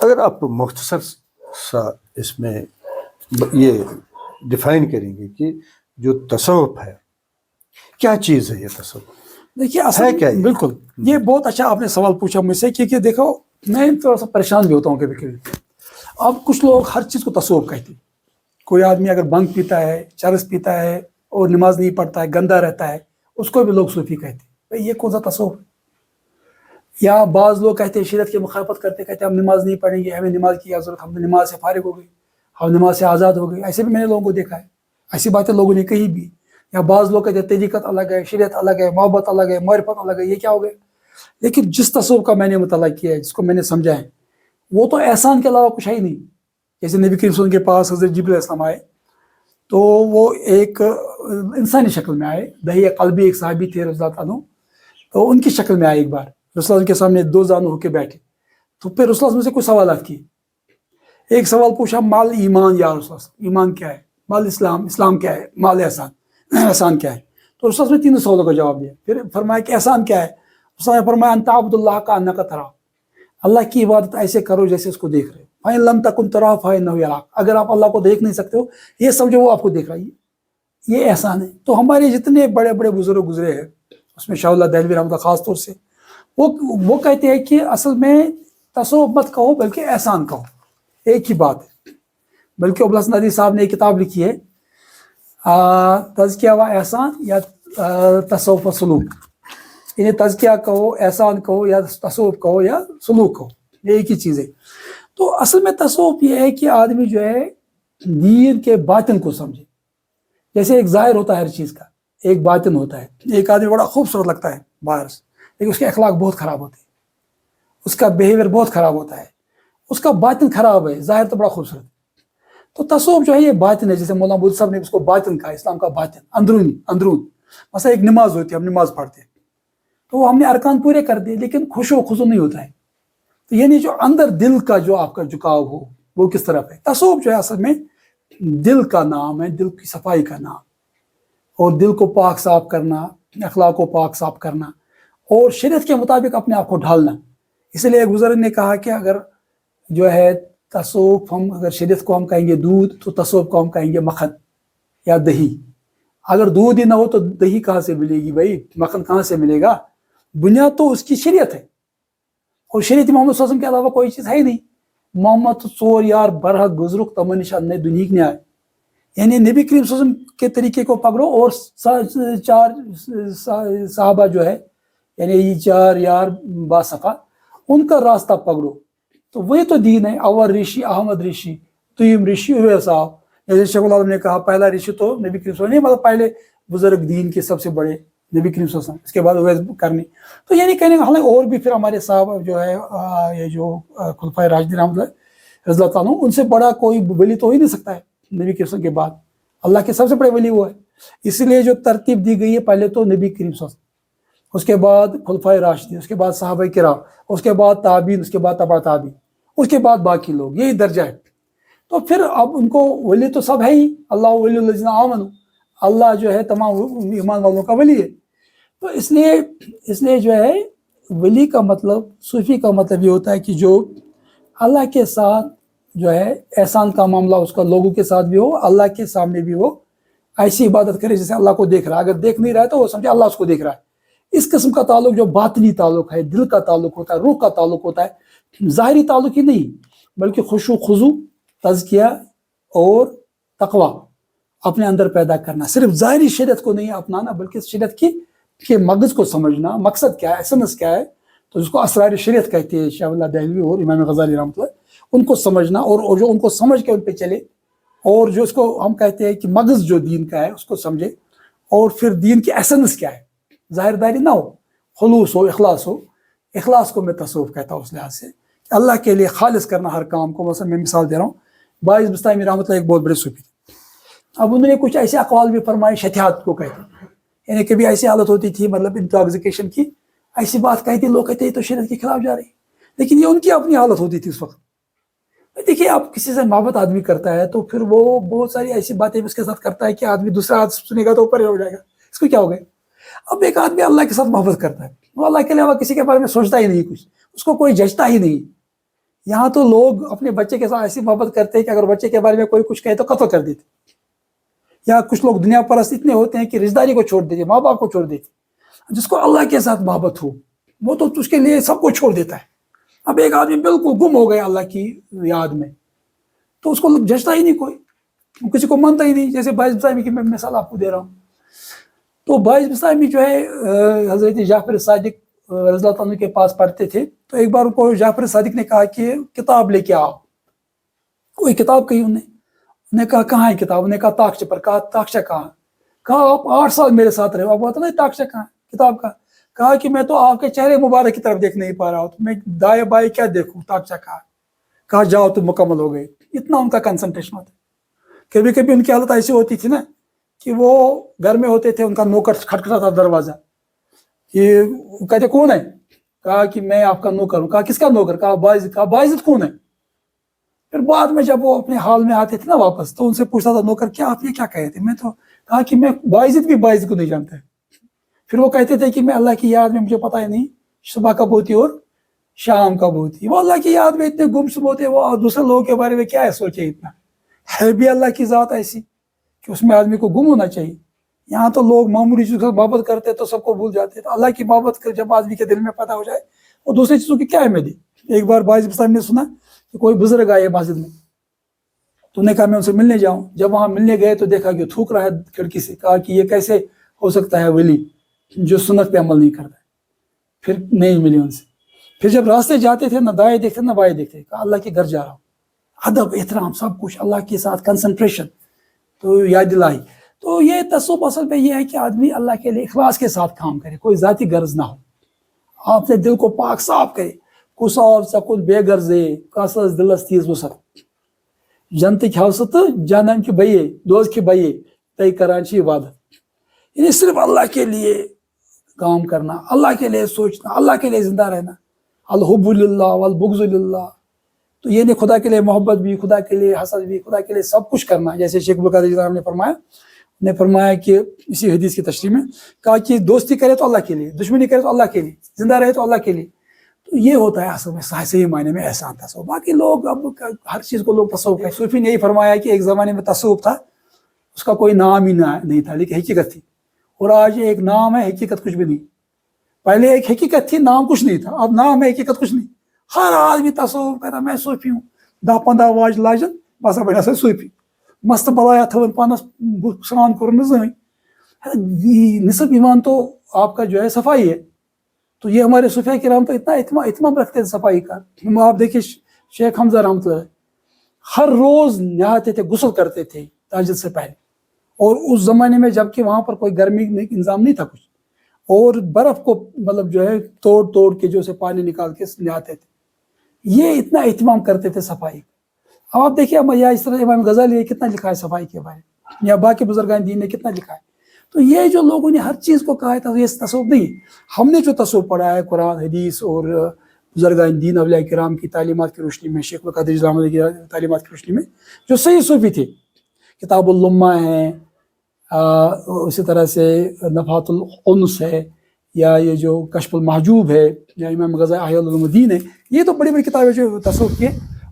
اگر آپ مختصر سا اس میں یہ ڈیفائن کریں گے کہ جو تصوف ہے کیا چیز ہے, یہ تصوف دیکھیے ہے اصل کیا یہ؟ بالکل یہ بہت اچھا آپ نے سوال پوچھا مجھ سے, کیونکہ دیکھو میں تھوڑا سا پریشان بھی ہوتا ہوں کبھی کبھی. اب کچھ لوگ ہر چیز کو تصوف کہتے ہیں. کوئی آدمی اگر بھنگ پیتا ہے, چرس پیتا ہے اور نماز نہیں پڑھتا ہے, گندا رہتا ہے, اس کو بھی لوگ صوفی کہتے ہیں. بھائی یہ کون سا تصوف؟ یا بعض لوگ کہتے ہیں شریعت کی مخالفت کرتے, کہتے ہیں ہم نماز نہیں پڑھیں گے, ہمیں نماز کی ضرورت, ہم نماز سے فارغ ہو گئے, ہم نماز سے آزاد ہو گئے. ایسے بھی میں نے لوگوں کو دیکھا ہے, ایسی باتیں لوگوں نے کہی بھی. یا بعض لوگ کہتے ہیں طریقت الگ ہے, شریعت الگ ہے, محبت الگ ہے, معرفت الگ ہے, یہ کیا ہو گیا؟ لیکن جس تصوف کا میں نے مطالعہ کیا ہے, جس کو میں نے سمجھا ہے, وہ تو احسان کے علاوہ کچھ ہے ہی نہیں. جیسے نبی کریم صلی اللہ علیہ وسلم کے پاس حضرت جبریل علیہ السلام آئے تو وہ ایک انسانی شکل میں آئے. دہی قلبی ایک صحابی تھے رضی اللہ عنہ, تو ان کی شکل میں آئے. ایک بار رسول اللہ کے سامنے دو زانو ہو کے بیٹھے, تو پھر رسول اللہ سے کچھ سوالات کیے. ایک سوال پوچھا, مال ایمان یا رسول اللہ, ایمان کیا ہے؟ مال اسلام, اسلام کیا ہے؟ مال احسان, احسان کیا ہے؟ تو رسول اللہ نے تینوں سوالوں کا جواب دیا. پھر فرمایا کہ احسان کیا ہے؟ رسول اللہ نے فرمایا ان تعبد اللہ کا انک تراہ, اللہ کی عبادت ایسے کرو جیسے اس کو دیکھ رہے ہو. فَإِن لَمْ تَكُنْ تَرَاهُ فَإِنَّهُ يَرَاكَ, اگر آپ اللہ کو دیکھ نہیں سکتے ہو, یہ سمجھو وہ آپ کو دیکھ رہا ہے. یہ احسان ہے. تو ہمارے جتنے بڑے بڑے بزرگ گزرے ہیں, اس میں شاہ اللہ دہلوی رحمۃ اللہ خاص طور سے, وہ کہتے ہیں کہ اصل میں تصوف مت کہو بلکہ احسان کہو, ایک ہی بات ہے. بلکہ ابو الحسن ندوی صاحب نے ایک کتاب لکھی ہے, تزکیہ و احسان یا تصوف و سلوک. انہیں تزکیہ کہو, احسان کہو, یا تصوف کہو, یا سلوک کہو, یہ ایک ہی چیز ہے. تو اصل میں تصوف یہ ہے کہ آدمی جو ہے دین کے باطن کو سمجھے. جیسے ایک ظاہر ہوتا ہے ہر چیز کا, ایک باطن ہوتا ہے. ایک آدمی بڑا خوبصورت لگتا ہے باہر سے, لیکن اس کے اخلاق بہت خراب ہوتے ہیں, اس کا بیہیویئر بہت خراب ہوتا ہے, اس کا باطن خراب ہے, ظاہر تو بڑا خوبصورت ہے. تو تصوف جو ہے یہ باطن ہے. جیسے مولانا بدھ صاحب نے اس کو باطن کہا, اسلام کا باطن, اندرون. مثلا ایک نماز ہوتی ہے, ہم نماز پڑھتے ہیں تو وہ ہم نے ارکان پورے کر دیے, لیکن خشوع و خضوع نہیں ہوتا ہے. تو یعنی جو اندر دل کا جو آپ کا جھکاؤ ہو وہ کس طرف ہے. تصوف جو ہے اصل میں دل کا نام ہے, دل کی صفائی کا نام, اور دل کو پاک صاف کرنا, اخلاق کو پاک صاف کرنا, اور شریعت کے مطابق اپنے آپ کو ڈھالنا. اس لیے ایک بزرگ نے کہا کہ اگر جو ہے تصوف, ہم اگر شریعت کو ہم کہیں گے دودھ, تو تصوف کو ہم کہیں گے مکھن یا دہی. اگر دودھ ہی نہ ہو تو دہی کہاں سے ملے گی بھائی, مکھن کہاں سے ملے گا؟ بنیاد تو اس کی شریعت ہے, اور شریعت محمد صلی اللہ علیہ وسلم کے علاوہ کوئی چیز ہے ہی نہیں. محمد ژور یار برحق گزرک تمن نشان نے دنیا نے آئے. یعنی نبی کریم صلی اللہ علیہ وسلم کے طریقے کو پکڑو, اور چار صحابہ جو ہے یعنی یہ چار یار باصفا, ان کا راستہ پکڑو, تو وہی تو دین ہے. اول رشی احمد رشی, تیم رشی اویس صاحب. جیسے شیخ العالم نے کہا پہلا رشی تو نبی کریم صلی اللہ علیہ وسلم نہیں, مطلب پہلے بزرگ دین کے سب سے بڑے نبی کریم صلی اللہ علیہ وسلم, اس کے بعد اویس کرنی. تو یعنی کہنے کا حالانکہ اور بھی پھر ہمارے صاحب جو ہے یہ جو خلفائے راشدین رحمۃ اللہ رضی اللہ عنہ, ان سے بڑا کوئی ولی تو ہو ہی نہیں سکتا ہے نبی کریم صلی اللہ علیہ وسلم کے بعد. اللہ کے سب سے بڑے ولی وہ ہے. اس لیے جو ترتیب دی گئی ہے, پہلے تو نبی کریم صلی اللہ علیہ وسلم, اس کے بعد خلفائے راشدین, اس کے بعد صحابہ کرام, اس کے بعد تابعین, اس کے بعد تبع تابعین, اس کے بعد باقی لوگ, یہی درجہ ہے. تو پھر اب ان کو ولی تو سب ہے ہی, اللہ ولی الذین آمنوا, اللہ جو ہے تمام ایمان والوں کا ولی ہے. تو اس لیے جو ہے ولی کا مطلب, صوفی کا مطلب یہ ہوتا ہے کہ جو اللہ کے ساتھ جو ہے احسان کا معاملہ اس کا لوگوں کے ساتھ بھی ہو, اللہ کے سامنے بھی ہو, ایسی عبادت کرے جیسے اللہ کو دیکھ رہا ہے. اگر دیکھ نہیں رہا ہے تو وہ سمجھے اللہ اس کو دیکھ رہا ہے. اس قسم کا تعلق جو باطنی تعلق ہے, دل کا تعلق ہوتا ہے, روح کا تعلق ہوتا ہے, ظاہری تعلق ہی نہیں بلکہ خشوع خضوع, تزکیہ اور تقوی اپنے اندر پیدا کرنا. صرف ظاہری شریعت کو نہیں اپنانا بلکہ شریعت کے مغز کو سمجھنا, مقصد کیا ہے, ایسنس کیا ہے, تو جس کو اسرار شریعت کہتے ہیں شاہ اللہ دہلوی اور امام غزالی رحمۃ اللہ, ان کو سمجھنا اور جو ان کو سمجھ کے ان پہ چلے, اور جو اس کو ہم کہتے ہیں کہ مغز جو دین کا ہے اس کو سمجھے, اور پھر دین کی ایسنس کیا ہے, ظاہر داری نہ ہو, خلوص ہو, اخلاص ہو. اخلاص کو میں تصوف کہتا ہوں اس لحاظ سے کہ اللہ کے لیے خالص کرنا ہر کام کو. مثلا میں مثال دے رہا ہوں, باعث بستامی رحمۃ اللہ ایک بہت بڑے صوفی تھے. اب انہوں نے کچھ ایسے اقوال بھی فرمائے, شتیات کو کہتے ہیں, یعنی کبھی ایسی حالت ہوتی تھی مطلب انٹاکسیکیشن کی, ایسی بات کہتی لوگ کہتے ہیں تو شریعت کے خلاف جا رہی, لیکن یہ ان کی اپنی حالت ہوتی تھی اس وقت. دیکھیے آپ کسی سے محبت آدمی کرتا ہے تو پھر وہ بہت ساری ایسی باتیں اس کے ساتھ کرتا ہے کہ آدمی دوسرا آدمی سنے گا تو اوپر ہو جائے گا, اس کو کیا ہو گیا. اب ایک آدمی اللہ کے ساتھ محبت کرتا ہے, وہ اللہ کے علاوہ کسی کے بارے میں سوچتا ہی نہیں کچھ, اس کو کوئی ججتا ہی نہیں. یہاں تو لوگ اپنے بچے کے ساتھ ایسی محبت کرتے ہیں کہ اگر بچے کے بارے میں کوئی کچھ کہے تو قتل کر دیتے, یا کچھ لوگ دنیا پرست اتنے ہوتے ہیں کہ رشتہ داری کو چھوڑ دیتے, ماں باپ کو چھوڑ دیتے. جس کو اللہ کے ساتھ محبت ہو وہ تو اس کے لیے سب کو چھوڑ دیتا ہے. اب ایک آدمی بالکل گم ہو گیا اللہ کی یاد میں تو اس کو ججتا ہی نہیں کوئی, کسی کو مانتا ہی نہیں. جیسے باعث بستامی کی میں مثال آپ کو دے رہا ہوں, تو باعث بستامی جو ہے حضرت جعفر صادق رضی اللہ عنہ کے پاس پڑھتے تھے, تو ایک بار ان کو جعفر صادق نے کہا کہ کتاب لے کے آؤ. کوئی کتاب کہی انہوں نے کہا کہاں ہے کتاب, انہوں نے کہا تاکچے پر. کہا تاکچہ کہاں؟ کہا آپ 8 سال میرے ساتھ رہے ہو, آپ بتا نا تاکچہ کہاں کتاب کا. کہا کہ میں تو آپ کے چہرے مبارک کی طرف دیکھ نہیں پا رہا ہوں, تو میں دائیں بائیں کیا دیکھوں, تاکچہ کہاں. کہا جاؤ تم مکمل ہو گئے. اتنا ان کا کنسنٹریشن ہوتا ہے. کبھی کبھی ان کی حالت ایسی ہوتی تھی نا کہ وہ گھر میں ہوتے تھے, ان کا نوکر کھٹکھٹا تھا دروازہ, کہ کہتے کون ہے؟ کہا کہ میں آپ کا نوکر ہوں. کہا کس کا نوکر؟ کہا باعزت. کہا باعزت کون ہے؟ پھر بعد میں جب وہ اپنے حال میں آتے تھے نا واپس, تو ان سے پوچھتا تھا نوکر کیا آپ یہ کیا کہے تھے؟ میں تو کہا کہ میں باعزت بھی باعزت کو نہیں جانتا ہے. پھر وہ کہتے تھے کہ میں اللہ کی یاد میں, مجھے پتہ ہی نہیں صبح کب ہوتی اور شام کب ہوتی. وہ اللہ کی یاد میں اتنے گمسم ہوتے, وہ دوسرے لوگوں کے بارے میں کیا ہے سوچے. اتنا ہے بھی اللہ کی ذات ایسی کہ اس میں آدمی کو گم ہونا چاہیے. یہاں تو لوگ معمولی چیزوں سے محبت کرتے تو سب کو بھول جاتے. تو اللہ کی محبت جب آدمی کے دل میں پیدا ہو جائے وہ دوسری چیزوں کی کیا اہمیت ہے. ایک بار باعث بستامی نے سنا کہ کوئی بزرگ آئے مسجد میں, تو نے کہا میں ان سے ملنے جاؤں. جب وہاں ملنے گئے تو دیکھا کہ تھوک رہا ہے کھڑکی سے. کہا کہ یہ کیسے ہو سکتا ہے ولی جو سنت پہ عمل نہیں کرتا ہے. پھر نہیں ملے ان سے. پھر جب راستے جاتے تھے نہ دائیں دیکھتے نہ بائیں دیکھتے. کہا اللہ کے گھر جا رہا ہوں. ادب احترام سب کچھ اللہ کے ساتھ کنسنٹریشن, تو یاد دلائی. تو یہ تصوف اصل میں یہ ہے کہ آدمی اللہ کے لیے اخلاص کے ساتھ کام کرے, کوئی ذاتی غرض نہ ہو. آپ اپنے دل کو پاک صاف کرے. کسال سکون بے غرضے کاسس دلس تیز وسط جنتک حوصت جہنم کی بئیے دوز کی بئیے تے کرانچی عبادت. یعنی صرف اللہ کے لیے کام کرنا, اللہ کے لیے سوچنا, اللہ کے لیے زندہ رہنا. الحب للہ والبغض للہ. تو یہ نہیں خدا کے لیے محبت بھی, خدا کے لیے حسد بھی, خدا کے لیے سب کچھ کرنا. جیسے شیخ عبدالقادر جیلانی نے فرمایا کہ اسی حدیث کی تشریح میں کہا کہ دوستی کرے تو اللہ کے لیے, دشمنی کرے تو اللہ کے لیے, زندہ رہے تو اللہ کے لیے. تو یہ ہوتا ہے اصل میں صحیح معنی میں احسان تصوف. باقی لوگ اب ہر چیز کو لوگ تصوف ہے. صوفی نے یہی فرمایا کہ ایک زمانے میں تصوف تھا, اس کا کوئی نام ہی نہیں تھا, لیکن حقیقت تھی. اور آج ایک نام ہے, حقیقت کچھ بھی نہیں. پہلے ایک حقیقت تھی, نام کچھ نہیں تھا. اب نام ہے, حقیقت کچھ نہیں. ہر آدمی تصوف کہتا میں صوفی ہوں, 10-15 واج لاجن بس بنا سا صوفی. مست بلایا تھون پانس سنان کرن زین. نصب ایمان تو آپ کا جو ہے صفائی ہے. تو یہ ہمارے صوفیاء کرام تو اتنا اہتمام رکھتے تھے صفائی کا. آپ دیکھیے شیخ حمزہ رحمۃ اللہ ہر روز نہاتے تھے, غسل کرتے تھے تہجد سے پہلے. اور اس زمانے میں جبکہ وہاں پر کوئی گرمی انتظام نہیں تھا کچھ, اور برف کو مطلب جو ہے توڑ کے جو سے پانی نکال کے نہاتے تھے. یہ اتنا اہتمام کرتے تھے صفائی کا. اب آپ دیکھیے یا اس طرح امام غزالی نے کتنا لکھا ہے صفائی کے بارے میں, یا باقی بزرگان دین نے کتنا لکھا ہے. تو یہ جو لوگوں نے ہر چیز کو کہا تھا یہ تصوف نہیں. ہم نے جو تصوف پڑھا ہے قرآن حدیث اور بزرگان دین اولیاء کرام کی تعلیمات کی روشنی میں, شیخ القادر جیلانی کی تعلیمات کی روشنی میں, جو صحیح صوفی تھے, کتاب اللمہ ہے, اسی طرح سے نفحات الانس ہے, یا یہ جو کشف المحجوب ہے, یا امام غزالی احیاء العلوم الدین ہے, یہ تو بڑی بڑی کتابیں جو تصوف کی.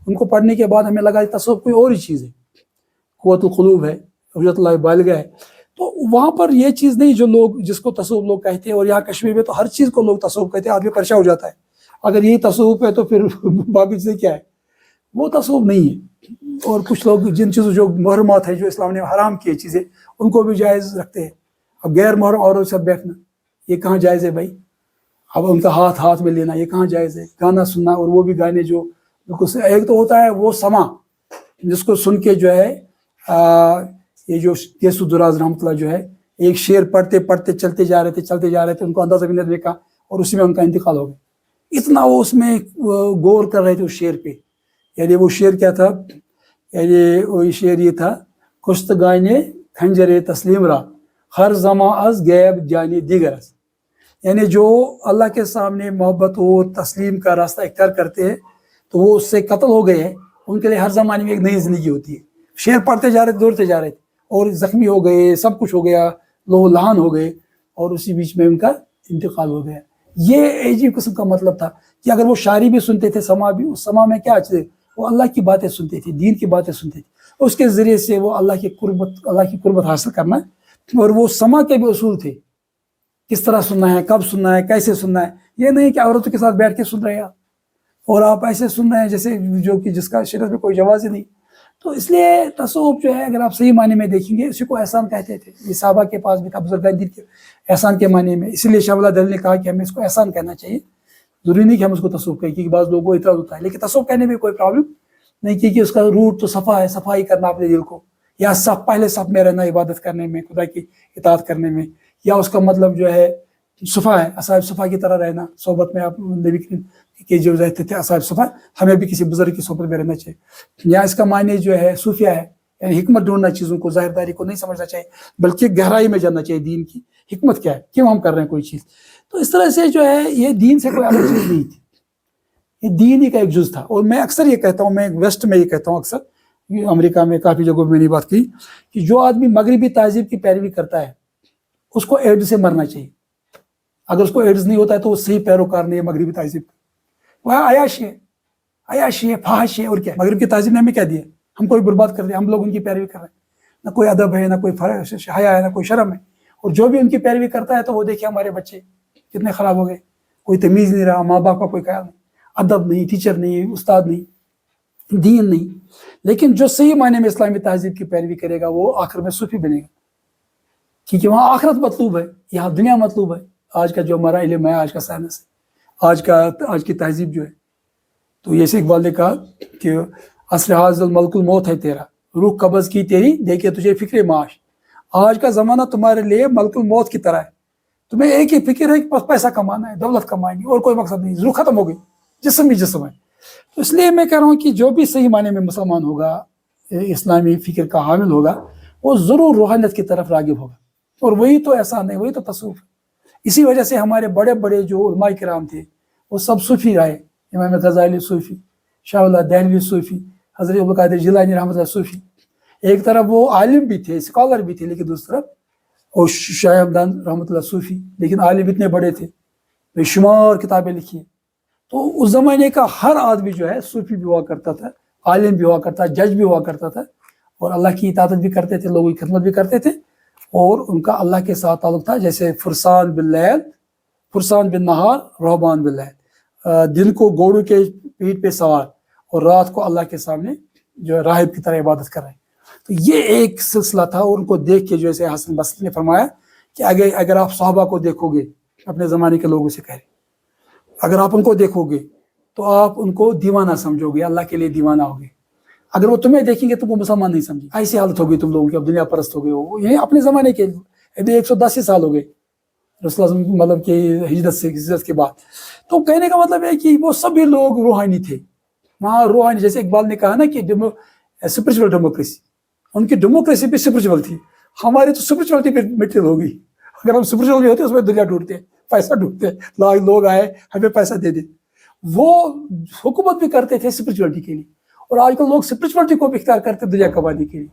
ان کو پڑھنے کے بعد ہمیں لگا کہ تصوف کوئی اور ہی چیز ہے, قوت القلوب ہے, حجت اللہ بالغہ ہے. تو وہاں پر یہ چیز نہیں جو لوگ جس کو تصوف لوگ کہتے ہیں, اور یہاں کشمیر میں تو ہر چیز کو لوگ تصوف کہتے ہیں, آدمی پریشان ہو جاتا ہے اگر یہی تصوف ہے تو پھر باقی چیزیں کیا ہے, وہ تصوف نہیں ہے. اور کچھ لوگ جن چیزوں جو محرمات ہیں جو اسلام نے حرام کی چیزیں ان کو بھی جائز رکھتے ہیں. اب غیر محرم عورتوں سے بیٹھنا یہ کہاں جائز ہے بھائی؟ اب ان کا ہاتھ میں لینا یہ کہاں جائز ہے؟ گانا سننا, اور وہ بھی گانے جو ایک تو ہوتا ہے وہ سما جس کو سن کے جو ہے یہ جو یسو دراز رحمۃ اللہ جو ہے ایک شعر پڑھتے پڑھتے چلتے جا رہے تھے, ان کو اندازہ بھی نہیں دیکھا اور اسی میں ان کا انتقال ہو گیا. اتنا وہ اس میں غور کر رہے تھے اس شعر پہ. یعنی وہ شعر کیا تھا, یعنی وہ شعر یہ تھا, کشت گانے کھنجر تسلیم را ہر زماں از غیب جانے دیگر. یعنی جو اللہ کے سامنے محبت و تسلیم کا راستہ اختیار کرتے ہیں تو وہ اس سے قتل ہو گئے ہیں, ان کے لیے ہر زمانے میں ایک نئی زندگی ہوتی ہے. شعر پڑھتے جا رہے تھے, دوڑتے جا رہے تھے اور زخمی ہو گئے, سب کچھ ہو گیا, لو لہان ہو گئے, اور اسی بیچ میں ان کا انتقال ہو گیا. یہ عجیب قسم کا مطلب تھا کہ اگر وہ شاعری بھی سنتے تھے, سما بھی, اس سما میں کیا چیز, وہ اللہ کی باتیں سنتے تھے, دین کی باتیں سنتے تھے, اس کے ذریعے سے وہ اللہ کی قربت حاصل کرنا. اور وہ سما کے بھی اصول تھے, کس طرح سننا ہے, کب سننا ہے, کیسے سننا ہے. یہ نہیں کہ عورتوں کے ساتھ بیٹھ کے سن رہے ہیں اور آپ ایسے سن رہے ہیں جیسے جو کہ جس کا شریعت میں کوئی جواز ہی نہیں. تو اس لیے تصوف جو ہے اگر آپ صحیح معنی میں دیکھیں گے اسی کو احسان کہتے تھے. یہ صحابہ کے پاس بھی تھا, بزرگان دین کے احسان کے معنی میں. اسی لیے شاہ اللہ دل نے کہا کہ ہمیں اس کو احسان کہنا چاہیے, ضروری نہیں کہ ہم اس کو تصوف کہیں, کیونکہ بعض لوگوں کو اعتراض ہوتا ہے. لیکن تصوف کہنے میں کوئی پرابلم نہیں, کیونکہ اس کا روٹ تو صفا ہے, صفائی کرنا اپنے دل کو, یا پہلے صف میں رہنا, عبادت کرنے میں, خدا کی اطاعت کرنے میں, یا اس کا مطلب جو ہے صفا ہے, اصحاب صفا کی طرح رہنا, صحبت میں آپ نبی کے جو رہتے تھے اصحاب صفا, ہمیں بھی کسی بزرگ کی صحبت میں رہنا چاہیے. یا اس کا معنی جو ہے صوفیہ ہے, یعنی حکمت ڈھونڈنا, چیزوں کو ظاہرداری کو نہیں سمجھنا چاہیے بلکہ گہرائی میں جاننا چاہیے دین کی حکمت کیا ہے, کیوں ہم کر رہے ہیں کوئی چیز. تو اس طرح سے جو ہے یہ دین سے کوئی الگ چیز نہیں تھی, یہ دین ہی کا ایک جز تھا. اور میں اکثر یہ کہتا ہوں, میں ویسٹ میں یہ کہتا ہوں اکثر, امریکہ میں کافی جگہوں میں نے بات کی, کہ جو آدمی مغربی تہذیب کی پیروی کرتا ہے اس کو ایڈز سے مرنا چاہیے. اگر اس کو ایڈز نہیں ہوتا ہے تو وہ صحیح پیروکار نہیں ہے مغربی تہذیب کا. وہ عیاشی ہے, فحش ہے, اور کیا. مغرب کی تہذیب نے ہمیں کیا دیا, ہم کو بھی برباد کر دیا, ہم لوگ ان کی پیروی کر رہے ہیں. نہ کوئی ادب ہے, نہ کوئی حیا ہے, نہ کوئی شرم ہے. اور جو بھی ان کی پیروی کرتا ہے تو وہ دیکھیں ہمارے بچے کتنے خراب ہو گئے, کوئی تمیز نہیں رہا, ماں باپ کا کوئی خیال نہیں, ادب نہیں, ٹیچر نہیں, استاد نہیں, دین نہیں. لیکن جو صحیح معنی میں اسلامی تہذیب کی پیروی کرے گا وہ آخر میں صوفی بنے گا, کیونکہ وہاں آخرت مطلوب ہے, یہاں دنیا مطلوب ہے. آج کا جو ہمارا علم ہے, آج کا سائنس ہے, آج کی تہذیب جو ہے, تو یہ سے اقبال نے کہا کہ عصر حاضر ملک الموت ہے تیرا, روح قبض کی تیری دیکھے تجھے فکر معاش. آج کا زمانہ تمہارے لیے ملک الموت کی طرح ہے, تمہیں ایک ہی فکر ہے کہ پیسہ کمانا ہے, دولت کمانی, اور کوئی مقصد نہیں, روح ختم ہو گئی, جسم ہی جسم ہے. تو اس لیے میں کہہ رہا ہوں کہ جو بھی صحیح معنی میں مسلمان ہوگا, اسلامی فکر کا حامل ہوگا, وہ ضرور روحانیت کی طرف راغب ہوگا. اور وہی تو احسان ہے, وہی تو تصوف ہے. اسی وجہ سے ہمارے بڑے بڑے جو علماء کرام تھے وہ سب صوفی رہے. امام غزالی صوفی, شاہ اللہ دہلوی صوفی, حضرت عبدالقادر جیلانی رحمۃ اللہ صوفی. ایک طرف وہ عالم بھی تھے, اسکالر بھی تھے, لیکن دوسری طرف اور شاہ ہمدان رحمۃ اللہ صوفی, لیکن عالم اتنے بڑے تھے, بے شمار کتابیں لکھی. تو اس زمانے کا ہر آدمی جو ہے صوفی بھی ہوا کرتا تھا, عالم بھی ہوا کرتا, جج بھی ہوا کرتا تھا, اور اللہ کی اطاعت بھی کرتے تھے, لوگوں کی خدمت بھی کرتے تھے, اور ان کا اللہ کے ساتھ تعلق تھا. جیسے فرسان باللیل, فرسان بالنہار, رہبان باللیل, دن کو گھوڑوں کے پیٹھ پہ سوار اور رات کو اللہ کے سامنے جو ہے راہب کی طرح عبادت کر رہے ہیں. تو یہ ایک سلسلہ تھا. اور ان کو دیکھ کے جیسے حسن بصری نے فرمایا کہ اگر آپ صحابہ کو دیکھو گے, اپنے زمانے کے لوگوں سے کہہ رہے, اگر آپ ان کو دیکھو گے تو آپ ان کو دیوانہ سمجھو گے, اللہ کے لیے دیوانہ ہوگے. اگر وہ تمہیں دیکھیں گے تو وہ مسلمان نہیں سمجھے. ایسی حالت ہوگی تم لوگوں کی, اب دنیا پرست ہو گئے ہو. یہ اپنے زمانے کے ابھی 110 سال ہو گئے رسول اللہ مطلب کہ ہجرت کے بعد. تو کہنے کا مطلب ہے کہ وہ سبھی لوگ روحانی تھے. وہاں روحانی, جیسے اقبال نے کہا نا کہ اسپرچول ڈیموکریسی, ان کی ڈیموکریسی بھی اسپرچول تھی. ہماری تو اسپرچولیٹی پہ میٹریل ہو گئی. اگر ہم اسپرچول بھی ہوتے اس میں دنیا ڈھونڈتے, پیسہ ڈھونڈتے, لوگ آئے ہمیں پیسہ دے دیں. وہ حکومت بھی کرتے تھے اسپرچولیٹی کے لیے, اور آج کل لوگ اسپرچولیٹی کو بھی اختیار کرتے دنیا کمانے کے لیے.